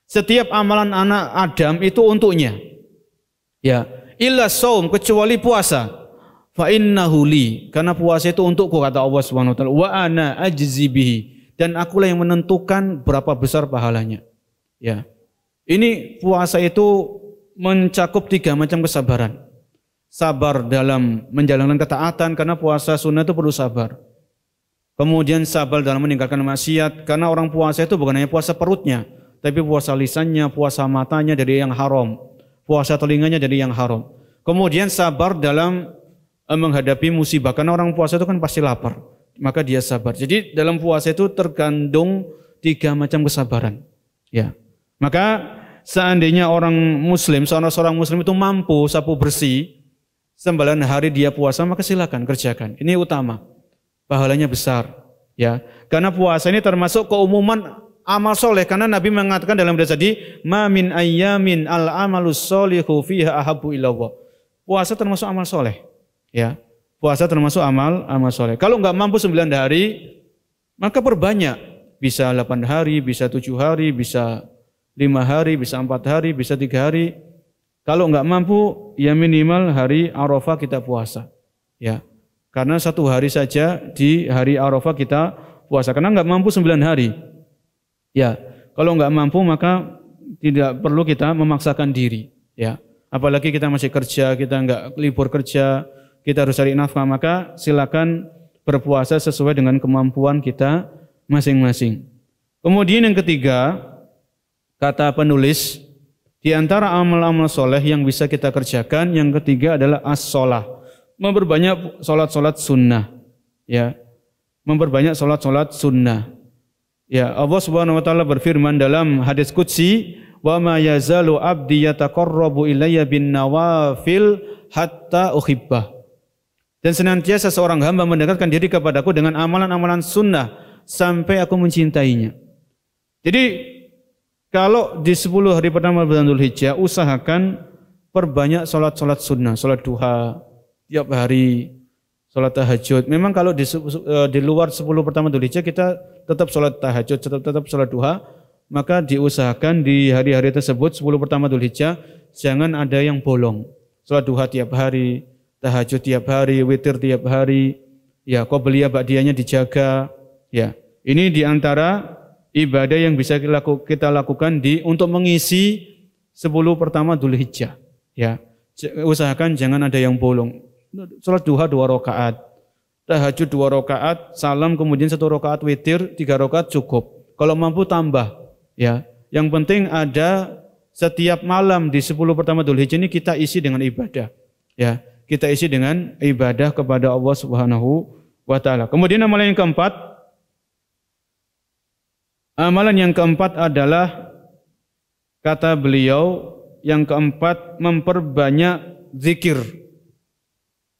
Speaker 1: Setiap amalan anak Adam itu untuknya. Ya, illa shaum, kecuali puasa. Fa innahu li, karena puasa itu untukku kata Allah Subhanahu wa taala, wa ana ajzi bihi, dan akulah yang menentukan berapa besar pahalanya. Ya. Ini puasa itu mencakup 3 macam kesabaran. Sabar dalam menjalankan ketaatan, karena puasa sunnah itu perlu sabar. Kemudian sabar dalam meninggalkan maksiat, karena orang puasa itu bukan hanya puasa perutnya, tapi puasa lisannya, puasa matanya dari yang haram, puasa telinganya dari yang haram. Kemudian sabar dalam menghadapi musibah, karena orang puasa itu kan pasti lapar, maka dia sabar. Jadi dalam puasa itu terkandung 3 macam kesabaran. Ya, maka seandainya orang muslim, seorang muslim itu mampu sapu bersih 9 hari dia puasa, maka silakan kerjakan. Ini utama, pahalanya besar. Ya, karena puasa ini termasuk keumuman amal soleh, karena Nabi mengatakan dalam hadis tadi, ma min ayyamin al amalus solihu fiha ahabbu ilallah. Puasa termasuk amal soleh. Ya, puasa termasuk amal soleh. Kalau nggak mampu 9 hari, maka perbanyak. Bisa 8 hari, bisa 7 hari, bisa 5 hari, bisa 4 hari, bisa 3 hari. Kalau enggak mampu, ya minimal hari Arafah kita puasa. Ya, karena 1 hari saja di hari Arafah kita puasa. Karena enggak mampu 9 hari. Ya, kalau enggak mampu maka tidak perlu kita memaksakan diri. Ya, apalagi kita masih kerja, kita enggak libur kerja, kita harus cari nafkah, maka silakan berpuasa sesuai dengan kemampuan kita masing-masing. Kemudian yang ketiga, kata penulis, di antara amal-amal soleh yang bisa kita kerjakan, yang ketiga adalah as-sholah, memperbanyak sholat-sholat sunnah. Ya, memperbanyak sholat-sholat sunnah. Ya, Allah Subhanahu wa taala berfirman dalam hadis qudsi, "Wa ma yazalu 'abdi yataqarrabu ilayya bin nawafil hatta uhibbah." Dan senantiasa seorang hamba mendekatkan diri kepadaku dengan amalan-amalan sunnah sampai aku mencintainya. Jadi kalau di 10 hari pertama bulan Dzulhijjah, usahakan perbanyak sholat-sholat sunnah, sholat duha tiap hari, sholat tahajud. Memang kalau di luar 10 pertama Dzulhijjah kita tetap sholat tahajud, tetap sholat duha, maka diusahakan di hari-hari tersebut 10 pertama Dzulhijjah jangan ada yang bolong. Sholat duha tiap hari, tahajud tiap hari, witir tiap hari, ya qobliyah ba'diyahnya dijaga. Ya, ini diantara ibadah yang bisa kita lakukan untuk mengisi 10 pertama Dzulhijjah. Ya, usahakan jangan ada yang bolong. Salat duha 2 rakaat, tahajud 2 rakaat, salam kemudian 1 rakaat witir, 3 rakaat cukup. Kalau mampu tambah. Ya, yang penting ada setiap malam di 10 pertama Dzulhijjah ini kita isi dengan ibadah. Ya, kita isi dengan ibadah kepada Allah Subhanahu wa taala. Kemudian amalan yang keempat, adalah kata beliau yang keempat memperbanyak zikir.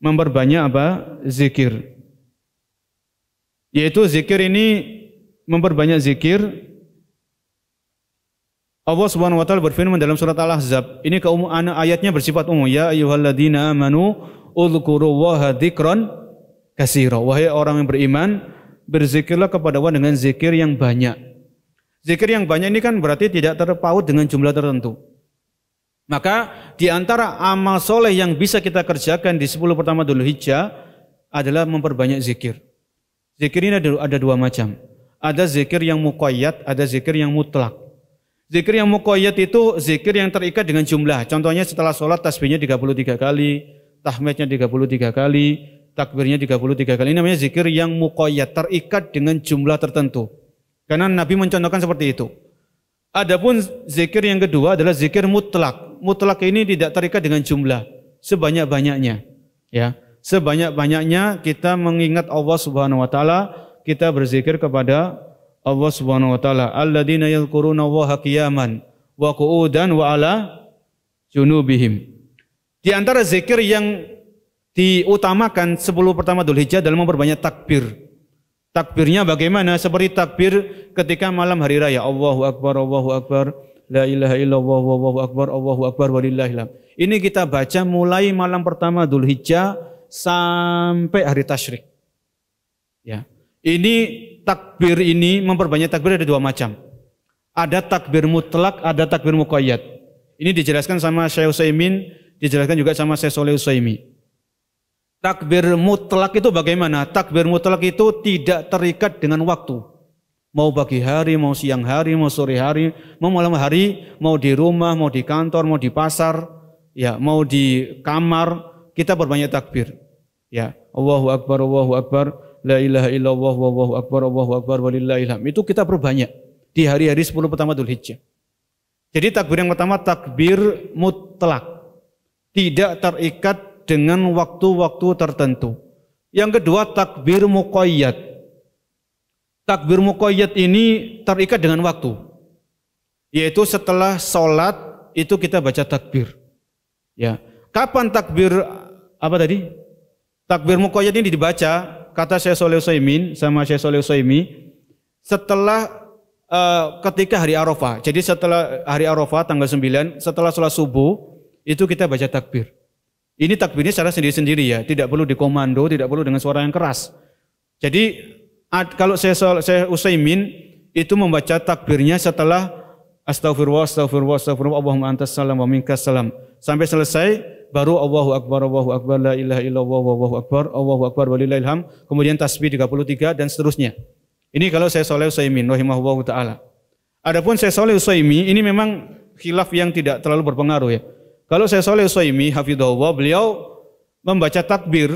Speaker 1: Memperbanyak apa? Zikir. Yaitu zikir ini memperbanyak zikir. Allah Subhanahu wa taala berfirman dalam surat Al-Ahzab. Ini ayatnya bersifat umum. Ya ayyuhalladzina amanu udzkurullaha dzikran katsira. Wahai orang yang beriman, berzikirlah kepada Allah dengan zikir yang banyak. Zikir yang banyak ini kan berarti tidak terpaut dengan jumlah tertentu. Maka di antara amal soleh yang bisa kita kerjakan di 10 pertama Dzulhijjah adalah memperbanyak zikir. Zikir ini ada 2 macam. Ada zikir yang muqayyad, ada zikir yang mutlak. Zikir yang muqayyad itu zikir yang terikat dengan jumlah. Contohnya setelah sholat tasbihnya 33 kali, tahmidnya 33 kali, takbirnya 33 kali. Ini namanya zikir yang muqayyad, terikat dengan jumlah tertentu. Karena Nabi mencontohkan seperti itu. Adapun zikir yang kedua adalah zikir mutlak. Mutlak ini tidak terikat dengan jumlah, sebanyak-banyaknya. Ya, sebanyak-banyaknya kita mengingat Allah Subhanahu wa taala, kita berzikir kepada Allah Subhanahu wa taala. Alladzina yadhkuruna Allaha qiyaman wa qu'udan wa 'ala junubihim. Di antara zikir yang diutamakan 10 pertama Dzulhijjah dalam memperbanyak takbir. Takbirnya bagaimana? Seperti takbir ketika malam hari raya. Allahu Akbar, la ilaha illallah, Allahu Akbar, walillahil hamd. Ini kita baca mulai malam pertama Dzulhijjah sampai hari tasyrik. Ya. Ini takbir ini memperbanyak takbir ada 2 macam. Ada takbir mutlak, ada takbir muqayyad. Ini dijelaskan sama Syekh Utsaimin, dijelaskan juga sama Syekh Shalih Utsaimin. Takbir mutlak itu bagaimana? Takbir mutlak itu tidak terikat dengan waktu. Mau pagi hari, mau siang hari, mau sore hari, mau malam hari, mau di rumah, mau di kantor, mau di pasar, ya, mau di kamar, kita berbanyak takbir. Ya, Allahu Akbar, la ilaha illallah, Allahu Akbar, walillahil hamd. Itu kita perbanyak di hari-hari 10 pertama Dzulhijjah. Jadi takbir yang pertama takbir mutlak, tidak terikat dengan waktu-waktu tertentu. Yang kedua takbir muqayyad. Takbir muqayyad ini terikat dengan waktu. Yaitu setelah sholat itu kita baca takbir. Ya. Kapan takbir apa tadi? Takbir muqayyad ini dibaca kata Syekh Shalih Utsaimin sama Syekh Shalih Utsaimin setelah ketika hari Arafah. Jadi setelah hari Arafah tanggal 9 setelah sholat subuh itu kita baca takbir. Ini takbirnya secara sendiri-sendiri ya, tidak perlu dikomando, tidak perlu dengan suara yang keras. Jadi kalau saya Utsaimin itu membaca takbirnya setelah astagfirullah, astagfirullah, astagfirullah, Allahumma antas salam wa minkas salam. Sampai selesai baru Allahu akbar, la ilaha illallah, Allahu akbar walillahil hamd. Kemudian tasbih 33 dan seterusnya. Ini kalau saya Shalih Utsaimin rahimahullahu taala. Adapun saya Shalih Utsaimin ini memang khilaf yang tidak terlalu berpengaruh ya. Kalau saya Shalih Utsaimin hafizahullah, beliau membaca takbir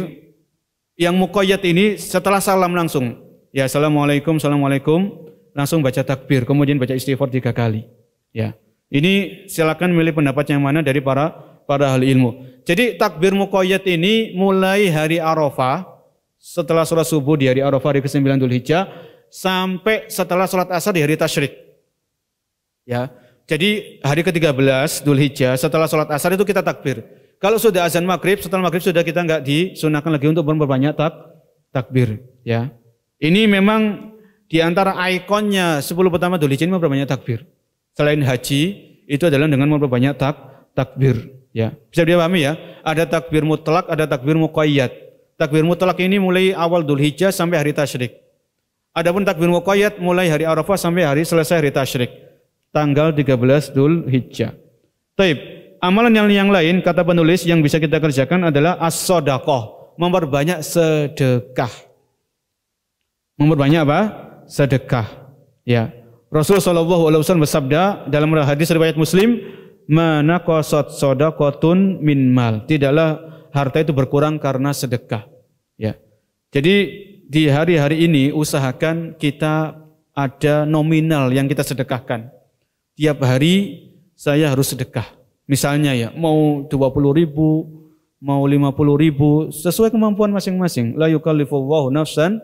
Speaker 1: yang muqayyad ini setelah salam langsung. Ya, assalamualaikum, assalamualaikum, langsung baca takbir, kemudian baca istighfar 3 kali. Ya, ini silakan milih pendapat yang mana dari para ahli ilmu. Jadi takbir muqayyad ini mulai hari Arafah, setelah sholat subuh di hari Arafah hari ke-9 Dzulhijjah, sampai setelah sholat asar di hari tasyrik. Ya, jadi hari ke-13 Dzulhijjah setelah sholat asar itu kita takbir. Kalau sudah azan maghrib, setelah maghrib sudah kita nggak disunahkan lagi untuk memperbanyak takbir. Ya, ini memang di antara ikonnya 10 pertama Dzulhijjah ini memperbanyak takbir. Selain haji, itu adalah dengan memperbanyak takbir. Ya, bisa dipahami ya. Ada takbir mutlak, ada takbir muqayyad. Takbir mutlak ini mulai awal Dzulhijjah sampai hari tasyrik. Adapun takbir muqayyad mulai hari Arafah sampai hari selesai hari tasyrik, tanggal 13 Dzulhijjah. Taib. Amalan yang lain kata penulis yang bisa kita kerjakan adalah as-shadaqah, memperbanyak sedekah. Memperbanyak apa? Sedekah. Ya. Rasulullah sallallahu alaihi wasallam bersabda dalam hadis riwayat Muslim, "Ma qasat shadaqatun min mal." Tidaklah harta itu berkurang karena sedekah. Ya. Jadi di hari-hari ini usahakan kita ada nominal yang kita sedekahkan. Tiap hari saya harus sedekah. Misalnya ya, mau 20.000, mau 50.000, sesuai kemampuan masing-masing. La yukallifullahu nafsan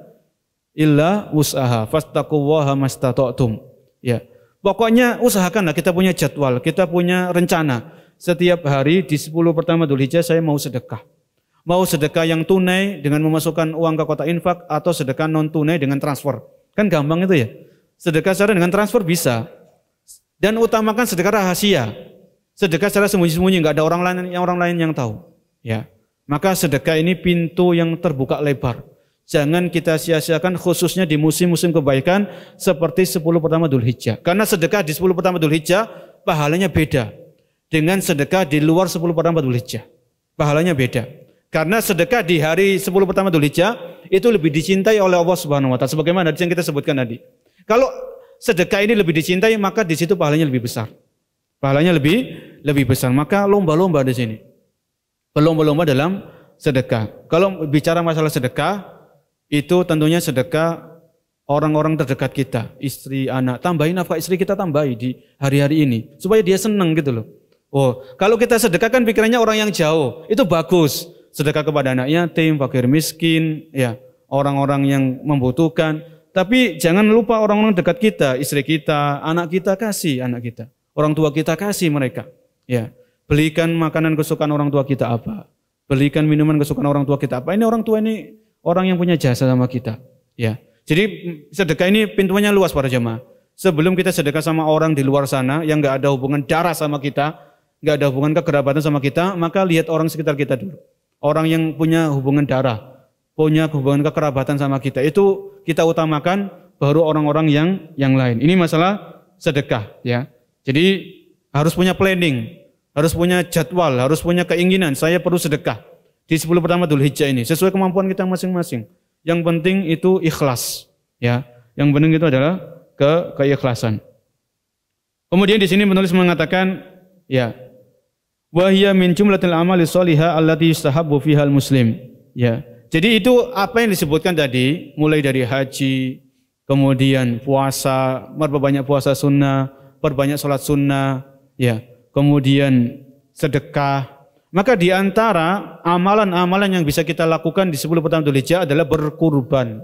Speaker 1: illa wus'aha, fastaqullaha mastata'tum. Ya. Pokoknya usahakanlah kita punya jadwal, kita punya rencana. Setiap hari di 10 pertama Dzulhijjah saya mau sedekah. Mau sedekah yang tunai dengan memasukkan uang ke kotak infak atau sedekah non tunai dengan transfer. Kan gampang itu ya. Sedekah secara dengan transfer bisa. Dan utamakan sedekah rahasia. Sedekah secara sembunyi-sembunyi, nggak ada orang lain yang tahu. Ya, maka sedekah ini pintu yang terbuka lebar. Jangan kita sia-siakan khususnya di musim-musim kebaikan seperti 10 pertama Dzulhijjah. Karena sedekah di 10 pertama Dzulhijjah pahalanya beda dengan sedekah di luar 10 pertama Dzulhijjah. Pahalanya beda. Karena sedekah di hari 10 pertama Dzulhijjah itu lebih dicintai oleh Allah Subhanahu wa taala sebagaimana yang kita sebutkan tadi. Kalau sedekah ini lebih dicintai, maka di situ pahalanya lebih besar. Pahalanya lebih besar. Maka lomba-lomba di sini. Berlomba-lomba dalam sedekah. Kalau bicara masalah sedekah, itu tentunya sedekah orang-orang terdekat kita, istri, anak. Tambahin nafkah istri kita, tambahi di hari-hari ini supaya dia senang gitu loh. Oh, kalau kita sedekah kan pikirannya orang yang jauh. Itu bagus. Sedekah kepada anak yatim, fakir miskin, ya, orang-orang yang membutuhkan. Tapi jangan lupa orang-orang dekat kita, istri kita, anak kita, kasih anak kita. Orang tua kita kasih mereka, ya. Belikan makanan kesukaan orang tua kita apa, belikan minuman kesukaan orang tua kita apa. Ini orang tua ini orang yang punya jasa sama kita, ya. Jadi sedekah ini pintunya luas para jemaah. Sebelum kita sedekah sama orang di luar sana yang nggak ada hubungan darah sama kita, nggak ada hubungan kekerabatan sama kita, maka lihat orang sekitar kita dulu. Orang yang punya hubungan darah, punya hubungan kekerabatan sama kita, itu kita utamakan, baru orang-orang yang lain. Ini masalah sedekah, ya. Jadi harus punya planning, harus punya jadwal, harus punya keinginan. Saya perlu sedekah di 10 pertama Dzulhijjah ini sesuai kemampuan kita masing-masing. Yang penting itu ikhlas, ya. Yang penting itu adalah keikhlasan. Kemudian di sini penulis mengatakan, ya, wa hiya min jumlatil amali sholihah allati yustahabbu fihal muslim. Ya. Jadi itu apa yang disebutkan tadi, mulai dari haji, kemudian puasa, memperbanyak puasa sunnah, perbanyak sholat sunnah, ya, kemudian sedekah. Maka di antara amalan-amalan yang bisa kita lakukan di 10 pertama Dzulhijjah adalah berkurban.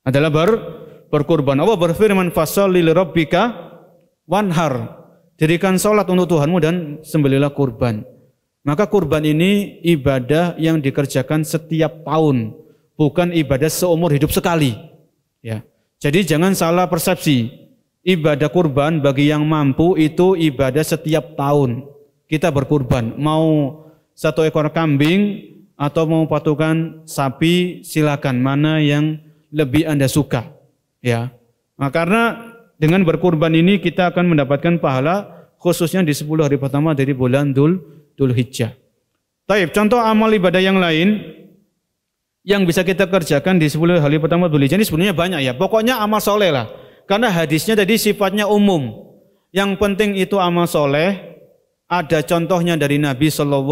Speaker 1: Adalah berkurban. Allah berfirman, "Fasholli lirabbika wanhar." Dirikan sholat untuk Tuhanmu dan sembelihlah kurban. Maka kurban ini ibadah yang dikerjakan setiap tahun, bukan ibadah seumur hidup sekali. Ya. Jadi jangan salah persepsi. Ibadah kurban bagi yang mampu itu ibadah setiap tahun. Kita berkurban, mau 1 ekor kambing atau mau patukan sapi, silakan, mana yang lebih Anda suka. Ya. Nah, karena dengan berkurban ini kita akan mendapatkan pahala khususnya di 10 hari pertama dari bulan Dzulhijjah. Taib, contoh amal ibadah yang lain yang bisa kita kerjakan di 10 hari pertama Dzulhijjah ini sebenarnya banyak ya. Pokoknya amal soleh lah. Karena hadisnya tadi sifatnya umum. Yang penting itu amal soleh. Ada contohnya dari Nabi SAW,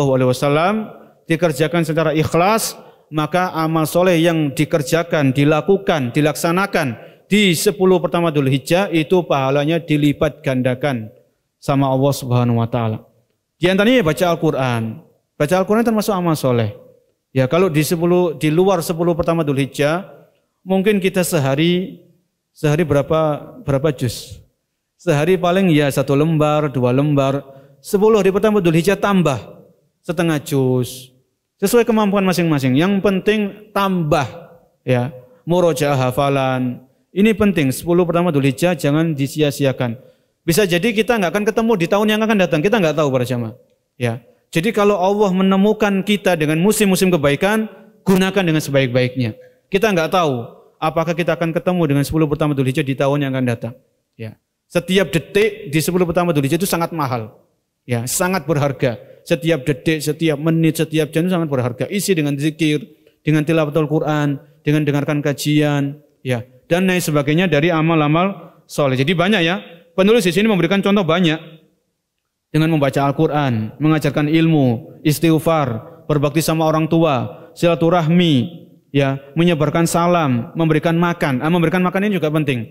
Speaker 1: dikerjakan secara ikhlas, maka amal soleh yang dikerjakan, dilakukan, dilaksanakan di 10 pertama Dzulhijjah itu pahalanya dilipat gandakan sama Allah Subhanahu wa taala. Di antaranya baca Al-Qur'an. Baca Al-Qur'an termasuk amal soleh. Ya, kalau di luar 10 pertama Dzulhijjah, mungkin kita sehari berapa juz? Sehari paling ya 1 lembar, 2 lembar. 10 hari pertama Dzulhijjah tambah setengah juz. Sesuai kemampuan masing-masing. Yang penting tambah ya, murojaah hafalan. Ini penting 10 pertama Dzulhijjah jangan disia-siakan. Bisa jadi kita nggak akan ketemu di tahun yang akan datang. Kita nggak tahu para jamaah. Ya. Jadi kalau Allah menemukan kita dengan musim-musim kebaikan, gunakan dengan sebaik-baiknya. Kita nggak tahu apakah kita akan ketemu dengan 10 pertama Dzulhijjah di tahun yang akan datang. Ya. Setiap detik di 10 pertama Dzulhijjah itu sangat mahal. Ya, sangat berharga. Setiap detik, setiap menit, setiap jam sangat berharga. Isi dengan zikir, dengan tilawatul Quran, dengan dengarkan kajian, ya, dan lain sebagainya dari amal-amal soleh. Jadi banyak ya. Penulis di sini memberikan contoh banyak dengan membaca Al-Quran, mengajarkan ilmu, istighfar, berbakti sama orang tua, silaturahmi, ya, menyebarkan salam, memberikan makan. Memberikan makan ini juga penting.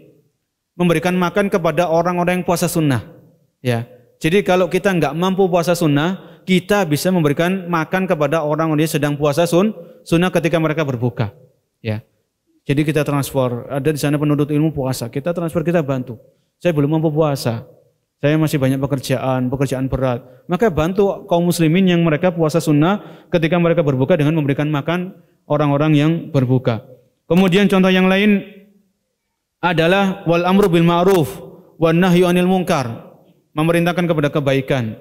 Speaker 1: Memberikan makan kepada orang-orang yang puasa sunnah, ya. Jadi kalau kita nggak mampu puasa sunnah, kita bisa memberikan makan kepada orang-orang yang sedang puasa sunnah ketika mereka berbuka. Ya. Jadi kita transfer, ada di sana penuntut ilmu puasa, kita transfer, kita bantu. Saya belum mampu puasa, saya masih banyak pekerjaan berat. Maka bantu kaum muslimin yang mereka puasa sunnah ketika mereka berbuka dengan memberikan makan orang-orang yang berbuka. Kemudian contoh yang lain adalah wal amru bil ma'ruf wan nahyu 'anil munkar. Memerintahkan kepada kebaikan,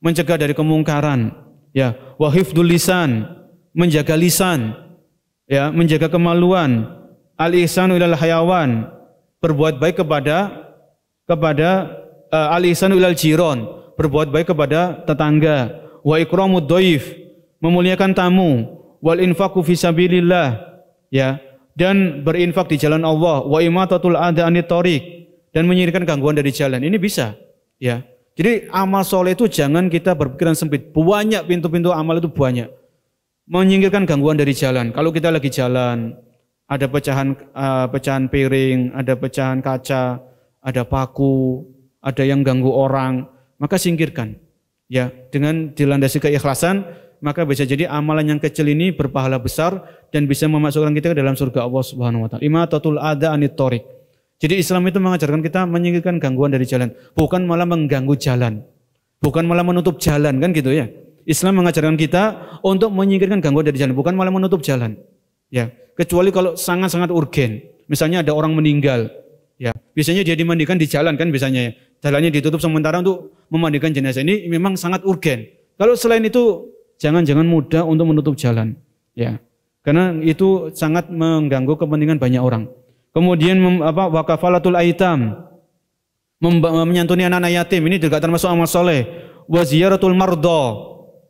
Speaker 1: mencegah dari kemungkaran, ya, wa hifdzul lisan, menjaga lisan, ya, menjaga kemaluan, al ihsanu ilal hayawan, berbuat baik kepada al ihsanu ilal jiron, berbuat baik kepada tetangga, wa ikramud dhaif, memuliakan tamu, wal infaqu fi sabilillah, ya, dan berinfak di jalan Allah, wa imatatul adza anit thariq, dan menyingkirkan gangguan dari jalan. Ini bisa. Ya, jadi amal soleh itu jangan kita berpikiran sempit. Banyak pintu-pintu amal itu banyak. Menyingkirkan gangguan dari jalan. Kalau kita lagi jalan, ada pecahan piring, ada pecahan kaca, ada paku, ada yang ganggu orang, maka singkirkan. Ya, dengan dilandasi keikhlasan, maka bisa jadi amalan yang kecil ini berpahala besar dan bisa memasukkan kita ke dalam surga Allah Subhanahu wa taala. Imatatul adza anit thariq. Jadi Islam itu mengajarkan kita menyingkirkan gangguan dari jalan, bukan malah mengganggu jalan, bukan malah menutup jalan, kan gitu ya. Islam mengajarkan kita untuk menyingkirkan gangguan dari jalan, bukan malah menutup jalan. Ya, kecuali kalau sangat-sangat urgen. Misalnya ada orang meninggal, ya, biasanya dia dimandikan di jalan kan biasanya ya. Jalannya ditutup sementara untuk memandikan jenazah, ini memang sangat urgen. Kalau selain itu jangan mudah untuk menutup jalan, ya. Karena itu sangat mengganggu kepentingan banyak orang. Kemudian wakafalatul aitam, menyantuni anak-anak yatim, ini juga termasuk amal soleh. Wa ziyaratul mardo,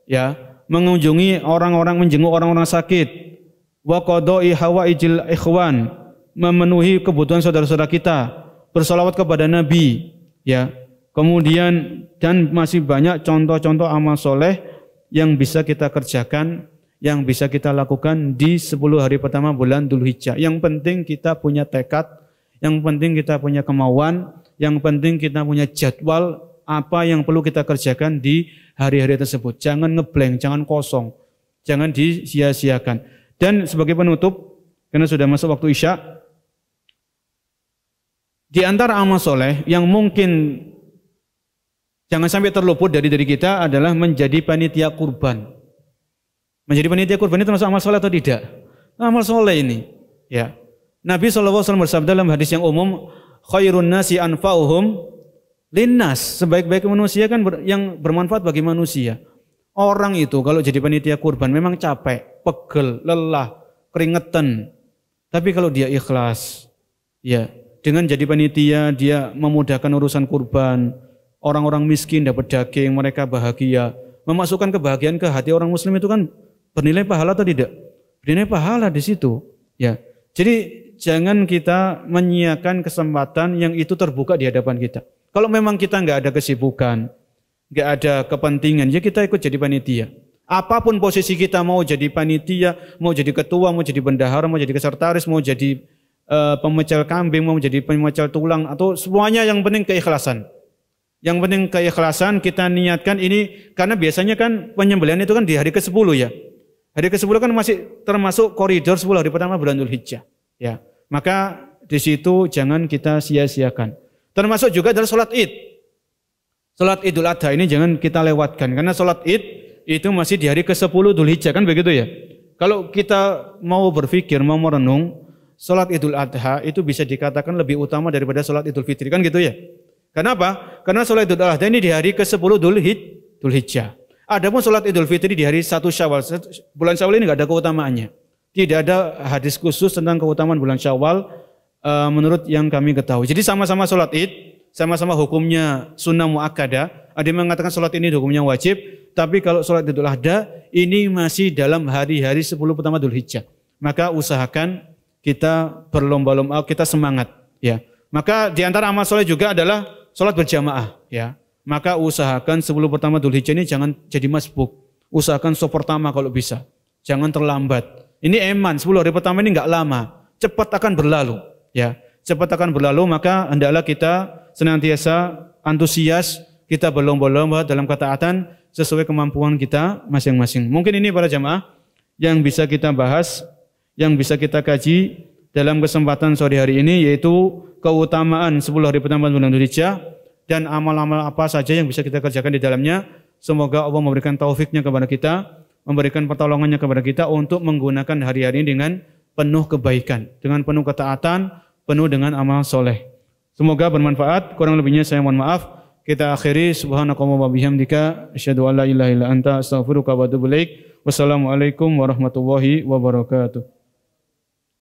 Speaker 1: ya, mengunjungi orang-orang, menjenguk orang-orang sakit. Wa qada'i hawaijil ikhwan, memenuhi kebutuhan saudara-saudara kita. Bersalawat kepada Nabi, ya. Kemudian dan masih banyak contoh-contoh amal soleh yang bisa kita kerjakan, yang bisa kita lakukan di 10 hari pertama bulan Dzulhijjah. Yang penting kita punya tekad, yang penting kita punya kemauan, yang penting kita punya jadwal apa yang perlu kita kerjakan di hari-hari tersebut. Jangan ngeblank, jangan kosong, jangan disia-siakan. Dan sebagai penutup, karena sudah masuk waktu Isya, di antara amal soleh yang mungkin jangan sampai terluput dari kita adalah menjadi panitia kurban. Menjadi panitia kurban itu termasuk amal soleh atau tidak? Amal soleh ini, ya. Nabi SAW bersabda dalam hadis yang umum, khairun nasi anfa'uhum linnas, sebaik-baik manusia kan yang bermanfaat bagi manusia. Orang itu kalau jadi panitia kurban memang capek, pegel, lelah, keringetan. Tapi kalau dia ikhlas, ya, dengan jadi panitia dia memudahkan urusan kurban, orang-orang miskin dapat daging, mereka bahagia, memasukkan kebahagiaan ke hati orang muslim itu kan bernilai pahala atau tidak? Bernilai pahala di situ, ya. Jadi jangan kita menyia-nyiakan kesempatan yang itu terbuka di hadapan kita. Kalau memang kita nggak ada kesibukan, nggak ada kepentingan, ya kita ikut jadi panitia. Apapun posisi kita, mau jadi panitia, mau jadi ketua, mau jadi bendahara, mau jadi sekretaris, mau jadi pemecel kambing, mau jadi pemecel tulang, atau semuanya, yang penting keikhlasan. Yang penting keikhlasan, kita niatkan ini, karena biasanya kan penyembelihan itu kan di hari ke-10 ya. Hari ke-10 kan masih termasuk koridor 10 hari pertama bulan Dzulhijjah. Ya, maka di situ jangan kita sia-siakan. Termasuk juga adalah sholat Id. Sholat Idul Adha ini jangan kita lewatkan, karena sholat Id itu masih di hari ke-10 Dzulhijjah, kan begitu ya. Kalau kita mau berpikir, mau merenung, sholat Idul Adha itu bisa dikatakan lebih utama daripada sholat Idul Fitri, kan gitu ya. Kenapa? Karena sholat Idul Adha ini di hari ke-10 Dzulhijjah. Adapun sholat Idul Fitri di hari 1 Syawal. Bulan Syawal ini nggak ada keutamaannya. Tidak ada hadis khusus tentang keutamaan bulan Syawal menurut yang kami ketahui. Jadi sama-sama sholat Id, sama-sama hukumnya sunnah muakkadah. Ada yang mengatakan sholat ini hukumnya wajib, tapi kalau sholat Idul Adha ini masih dalam hari-hari 10 pertama Dzulhijjah. Maka usahakan kita berlomba-lomba, kita semangat, ya. Maka di antara amal soleh juga adalah sholat berjamaah, ya. Maka usahakan 10 pertama Dzulhijjah ini jangan jadi masbuk. Usahakan sop pertama kalau bisa. Jangan terlambat. Ini eman, 10 hari pertama ini enggak lama. Cepat akan berlalu, ya. Cepat akan berlalu, maka hendaklah kita senantiasa antusias, kita berlomba-lomba dalam ketaatan sesuai kemampuan kita masing-masing. Mungkin ini para jamaah yang bisa kita bahas, yang bisa kita kaji dalam kesempatan sore hari ini, yaitu keutamaan 10 hari pertama bulan Dzulhijjah dan amal-amal apa saja yang bisa kita kerjakan di dalamnya. Semoga Allah memberikan taufiknya kepada kita, memberikan pertolongannya kepada kita untuk menggunakan hari-hari ini dengan penuh kebaikan, dengan penuh ketaatan, penuh dengan amal soleh. Semoga bermanfaat. Kurang lebihnya saya mohon maaf. Kita akhiri. Subhanakallahumma wa bihamdika asyhadu an la ilaha illa anta astaghfiruka wa atubu ilaik. Wassalamualaikum warahmatullahi wabarakatuh.